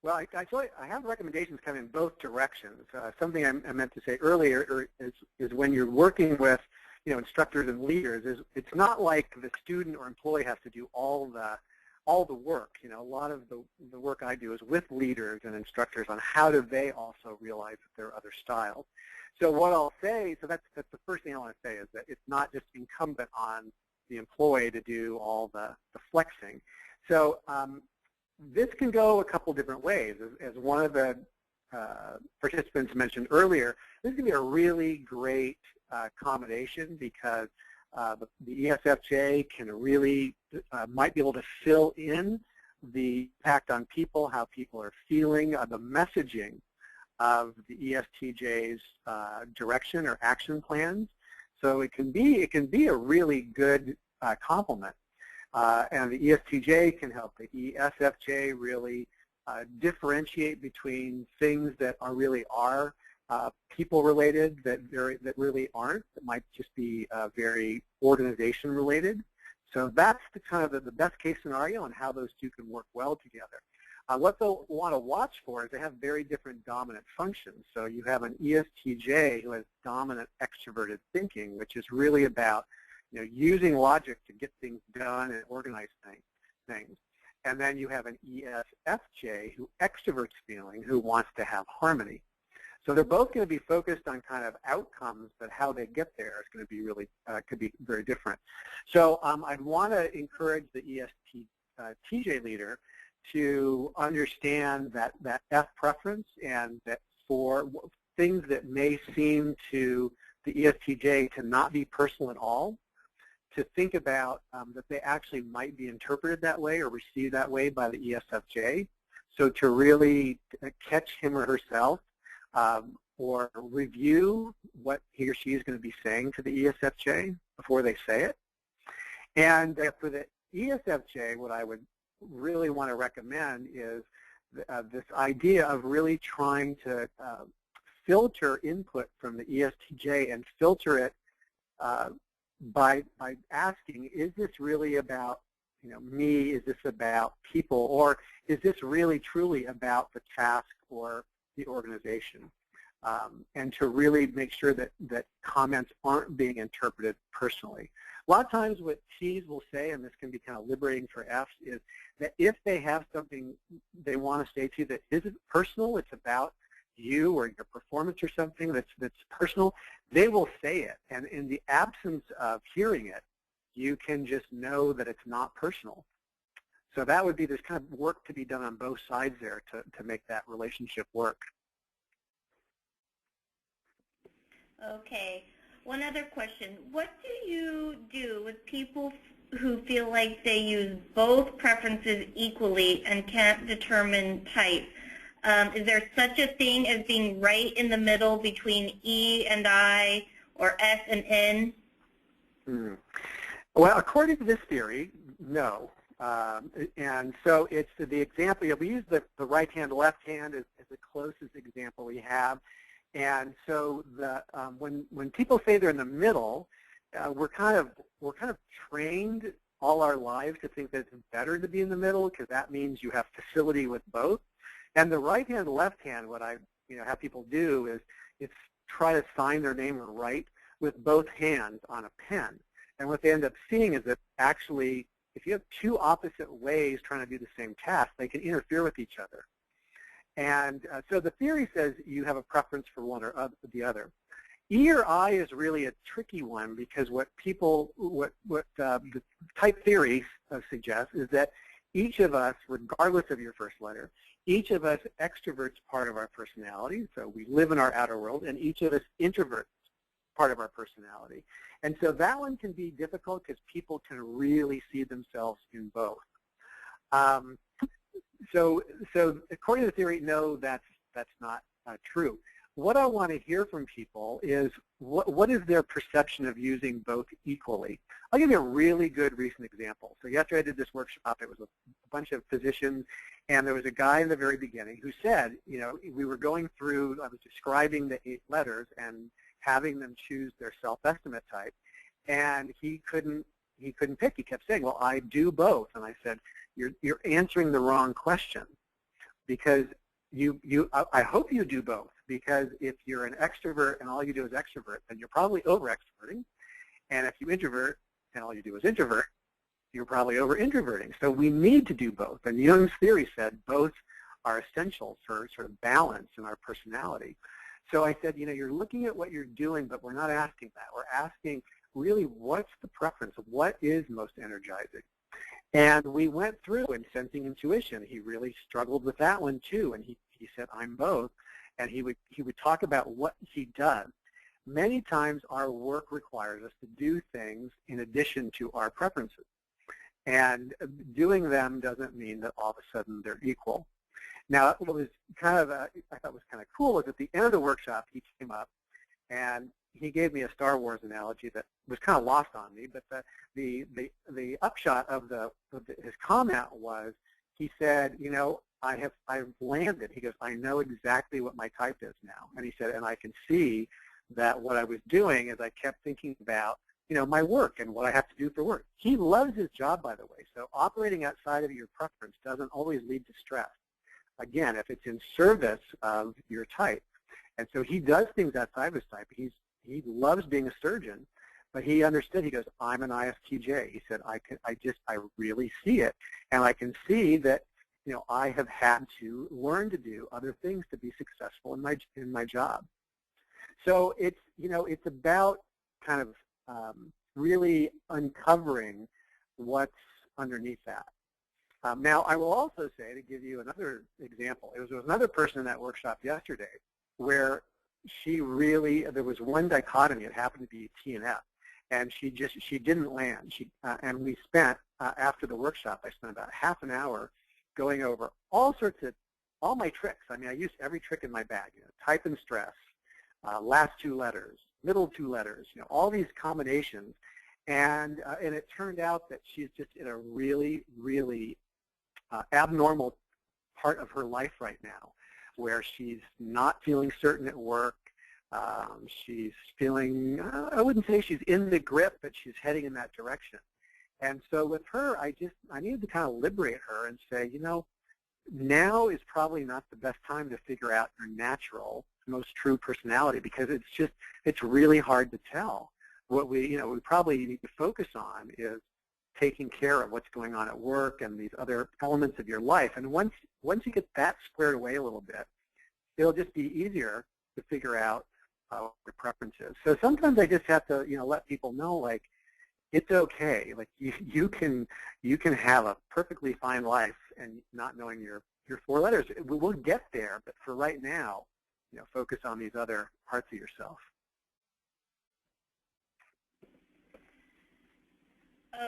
Well, I have recommendations kind of in both directions. Something I meant to say earlier is when you're working with instructors and leaders, it's not like the student or employee has to do all the work. A lot of the work I do is with leaders and instructors on how do they also realize that there are other styles. So what I'll say, so that's the first thing I want to say is that it's not just incumbent on the employee to do all the flexing. So this can go a couple different ways. As one of the participants mentioned earlier, this can be a really great accommodation because the ESFJ can really, might be able to fill in the impact on people, how people are feeling, the messaging of the ESTJ's direction or action plans. So it can be a really good complement. And the ESTJ can help the ESFJ really differentiate between things that really are people-related that really aren't, that might just be very organization-related. So that's the kind of the best-case scenario on how those two can work well together. What they'll want to watch for is they have very different dominant functions. So you have an ESTJ who has dominant extroverted thinking, which is really about using logic to get things done and organize things. And then you have an ESFJ who extroverts feeling, who wants to have harmony. So they're both going to be focused on kind of outcomes, but how they get there is going to be really, could be very different. So I'd want to encourage the ESTJ leader to understand that F preference, and that for things that may seem to the ESTJ to not be personal at all, to think about that they actually might be interpreted that way or received that way by the ESFJ. So to really catch him or herself or review what he or she is going to be saying to the ESFJ before they say it. And for the ESFJ, what I would really want to recommend is this idea of really trying to filter input from the ESTJ and filter it by asking, is this really about me? Is this about people? Or is this really truly about the task or the organization? And to really make sure that comments aren't being interpreted personally. A lot of times what T's will say, and this can be kind of liberating for F's, is that if they have something they want to say to you that isn't personal, it's about you or your performance or something that's personal, they will say it. And in the absence of hearing it, you can just know that it's not personal. So that would be, there's kind of work to be done on both sides there to make that relationship work. Okay. One other question. What do you do with people who feel like they use both preferences equally and can't determine type? Is there such a thing as being right in the middle between E and I or S and N? Well, according to this theory, no. And so it's the example, we use the right hand, left hand as the closest example we have. And so when people say they're in the middle, we're kind of trained all our lives to think that it's better to be in the middle because that means you have facility with both. And the right hand, left hand, what I have people do is it's try to sign their name or write with both hands on a pen. And what they end up seeing is that actually, if you have two opposite ways trying to do the same task, they can interfere with each other. And so the theory says you have a preference for one or the other. E or I is really a tricky one because what the type theory suggests is that each of us, regardless of your first letter, each of us extroverts part of our personality, so we live in our outer world, and each of us introverts part of our personality. And so that one can be difficult because people can really see themselves in both. So according to the theory, no, that's not true. What I want to hear from people is what is their perception of using both equally? I'll give you a really good recent example. So yesterday I did this workshop. It was a bunch of physicians, and there was a guy in the very beginning who said, we were going through, I was describing the 8 letters and having them choose their self-estimate type, and he couldn't pick. He kept saying, well, I do both. And I said, you're answering the wrong question, because I hope you do both, because if you're an extrovert and all you do is extrovert, then you're probably over-extroverting. And if you introvert and all you do is introvert, you're probably over-introverting. So we need to do both. And Jung's theory said both are essential for sort of balance in our personality. So I said, you're looking at what you're doing, but we're not asking that. We're asking, really, what's the preference? What is most energizing? And we went through, and sensing intuition, he really struggled with that one too. And he said, I'm both. And he would talk about what he does. Many times our work requires us to do things in addition to our preferences. And doing them doesn't mean that all of a sudden they're equal. Now, what was I thought was kind of cool was at the end of the workshop, he came up and he gave me a Star Wars analogy that was kind of lost on me, but the upshot of his comment was, he said, I've landed. He goes, I know exactly what my type is now. And he said, and I can see that what I was doing is I kept thinking about, my work and what I have to do for work. He loves his job, by the way. So operating outside of your preference doesn't always lead to stress. Again, if it's in service of your type. And so he does things outside of his type. He loves being a surgeon, but he understood. He goes, I'm an ISTJ. He said, I really see it, and I can see that, I have had to learn to do other things to be successful in my job. So it's about kind of really uncovering what's underneath that. Now, I will also say, to give you another example, there was another person in that workshop yesterday where there was one dichotomy. It happened to be T and F, and she didn't land. And we spent, after the workshop, I spent about half an hour going over all my tricks. I mean, I used every trick in my bag, type and stress, last 2 letters, middle 2 letters, all these combinations. And it turned out that she's just in a really, really abnormal part of her life right now, where she's not feeling certain at work. She's feeling, I wouldn't say she's in the grip, but she's heading in that direction. And so with her, I needed to kind of liberate her and say, now is probably not the best time to figure out your natural, most true personality, because it's really hard to tell. What we probably need to focus on is taking care of what's going on at work and these other elements of your life. And once you get that squared away a little bit, it'll just be easier to figure out what your preferences. So sometimes I just have to, let people know, like, it's okay. Like you can have a perfectly fine life and not knowing your 4 letters. We'll get there, but for right now, focus on these other parts of yourself.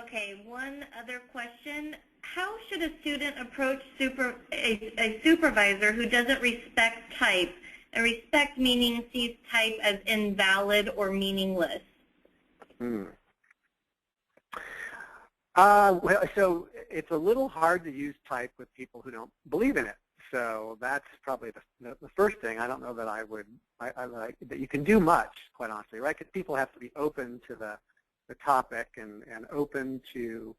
Okay, one other question. How should a student approach a supervisor who doesn't respect type, and respect meaning sees type as invalid or meaningless? Well, so it's a little hard to use type with people who don't believe in it. So that's probably the first thing. I don't know that that you can do much, quite honestly, right? Because people have to be open to the topic and open to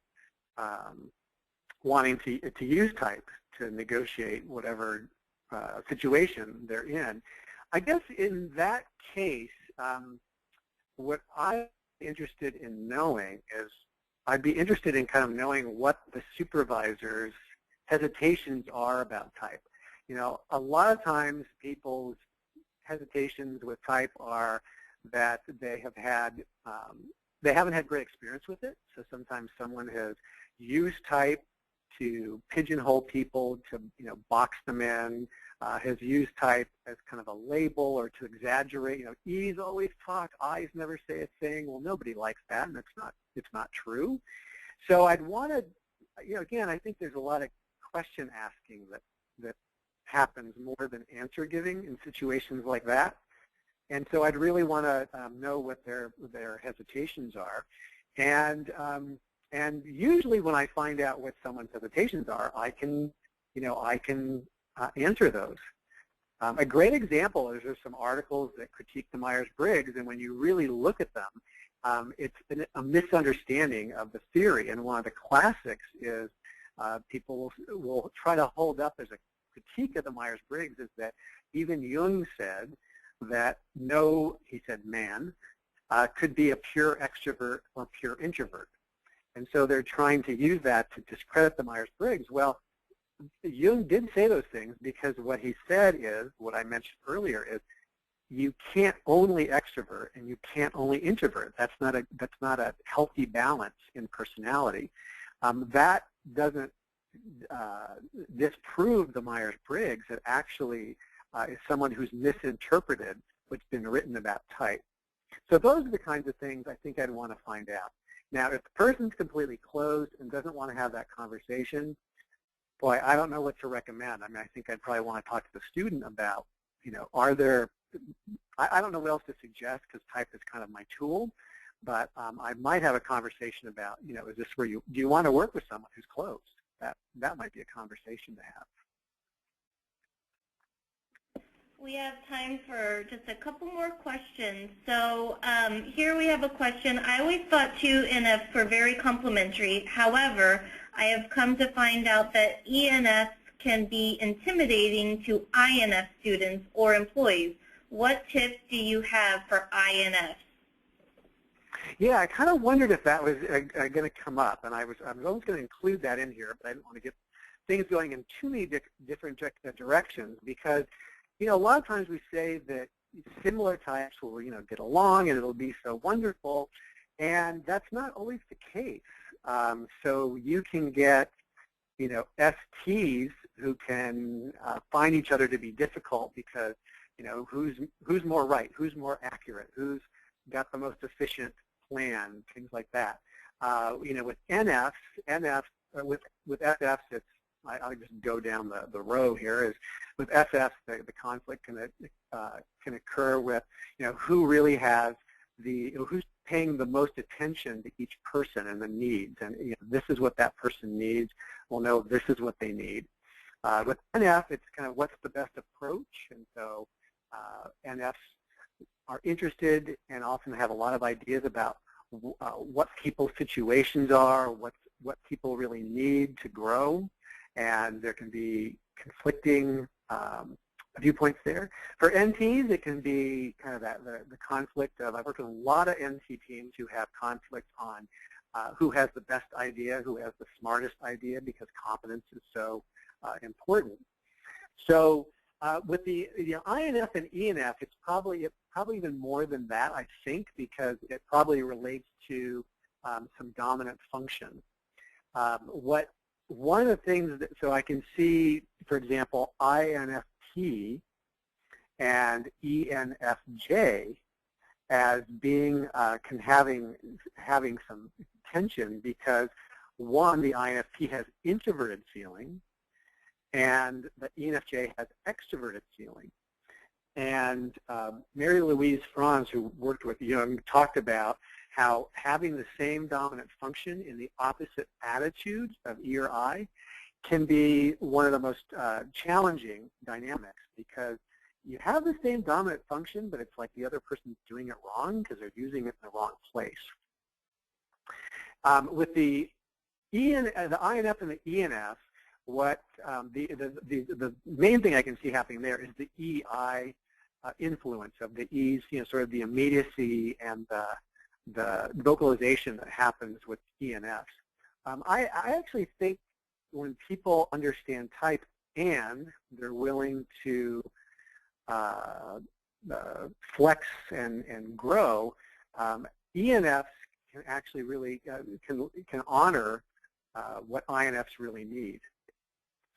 wanting to use type to negotiate whatever situation they're in. I guess in that case, what I'm interested in knowing is I'd be interested in kind of knowing what the supervisor's hesitations are about type. A lot of times people's hesitations with type are that they haven't had great experience with it. So sometimes someone has used type to pigeonhole people, to box them in, has used type as kind of a label or to exaggerate. E's always talk, I's never say a thing. Well, nobody likes that, and it's not true. So I'd want to, again, I think there's a lot of question asking that happens more than answer giving in situations like that. And so I'd really want to know what their hesitations are. And usually when I find out what someone's hesitations are, I can answer those. A great example is there's some articles that critique the Myers-Briggs, and when you really look at them, it's a misunderstanding of the theory. And one of the classics is people will try to hold up as a critique of the Myers-Briggs is that even Jung said that no, he said man, could be a pure extrovert or pure introvert. And so they're trying to use that to discredit the Myers-Briggs. Well, Jung did say those things because what he said is, what I mentioned earlier, is you can't only extrovert and you can't only introvert. That's not a healthy balance in personality. That doesn't disprove the Myers-Briggs. It actually is someone who's misinterpreted what's been written about type. So those are the kinds of things I think I'd want to find out. Now, if the person's completely closed and doesn't want to have that conversation, boy, I don't know what to recommend. I mean, I think I'd probably want to talk to the student about, are there, I don't know what else to suggest because type is kind of my tool, but I might have a conversation about, is this where do you want to work with someone who's closed? That might be a conversation to have. We have time for just a couple more questions. So here we have a question. I always thought 2 NFs were very complementary. However, I have come to find out that ENFs can be intimidating to INF students or employees. What tips do you have for INFs? Yeah, I kind of wondered if that was going to come up, and I was almost going to include that in here, but I didn't want to get things going in too many different directions because, a lot of times we say that similar types will, get along and it'll be so wonderful, and that's not always the case. So you can get, STs who can find each other to be difficult because, who's more right, who's more accurate, who's got the most efficient plan, things like that. With NFs, with FFs, it's, I'll just go down the row here, is with FFs, the conflict can occur with, who really has who's paying the most attention to each person and the needs. And this is what that person needs. Well, no, this is what they need. With NF, it's kind of what's the best approach. And so NFs are interested and often have a lot of ideas about what people's situations are, what people really need to grow. And there can be conflicting viewpoints there. For NTs, it can be kind of the conflict of, I've worked with a lot of NT teams who have conflict on who has the best idea, who has the smartest idea, because competence is so important. So with the INF and ENF, it's probably even more than that, I think, because it probably relates to some dominant function. One of the things that, so I can see, for example, INFP and ENFJ as being having some tension because one, the INFP has introverted feeling, and the ENFJ has extroverted feeling. And Mary Louise Franz, who worked with Jung, talked about how having the same dominant function in the opposite attitudes of E or I can be one of the most challenging dynamics because you have the same dominant function, but it's like the other person's doing it wrong because they're using it in the wrong place. With the INF and the ENF, what the main thing I can see happening there is the EI influence of the E's, sort of the immediacy and the vocalization that happens with ENFs. I actually think when people understand type and they're willing to flex and grow, ENFs can actually really can honor what INFs really need.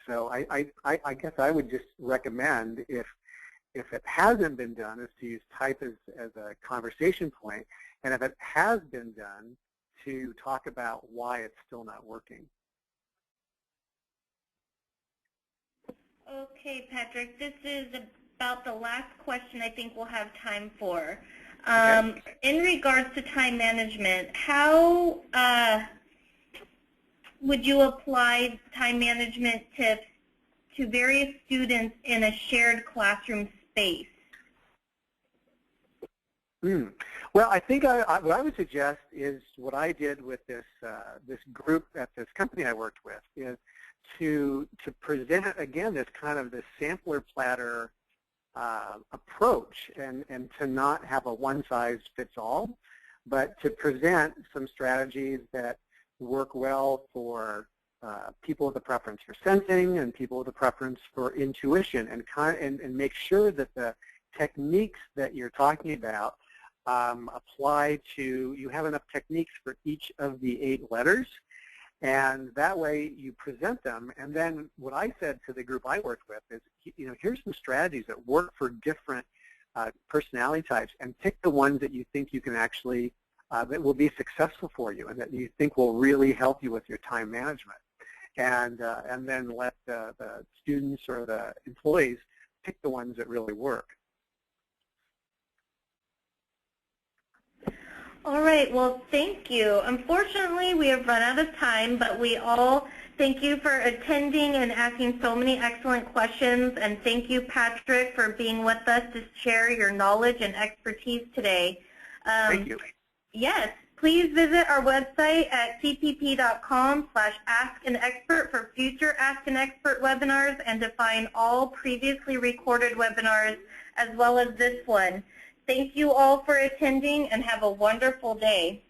So I guess I would just recommend, if it hasn't been done, is to use type as a conversation point, and if it has been done, to talk about why it's still not working. Okay, Patrick, this is about the last question I think we'll have time for. Okay. In regards to time management, how would you apply time management tips to various students in a shared classroom space? Well, I think what I would suggest is what I did with this group at this company I worked with, is to present again this sampler platter approach, and to not have a one-size-fits-all, but to present some strategies that work well for people with a preference for sensing and people with a preference for intuition, and make sure that the techniques that you're talking about apply to, you have enough techniques for each of the 8 letters, and that way you present them. And then what I said to the group I worked with is, here's some strategies that work for different personality types, and pick the ones that you think you can actually, that will be successful for you, and that you think will really help you with your time management. And then let the students or the employees pick the ones that really work. All right, well, thank you. Unfortunately, we have run out of time, but we all thank you for attending and asking so many excellent questions, and thank you, Patrick, for being with us to share your knowledge and expertise today. Thank you. Yes, please visit our website at cpp.com/askanexpert for future Ask an Expert webinars, and to find all previously recorded webinars as well as this one. Thank you all for attending, and have a wonderful day.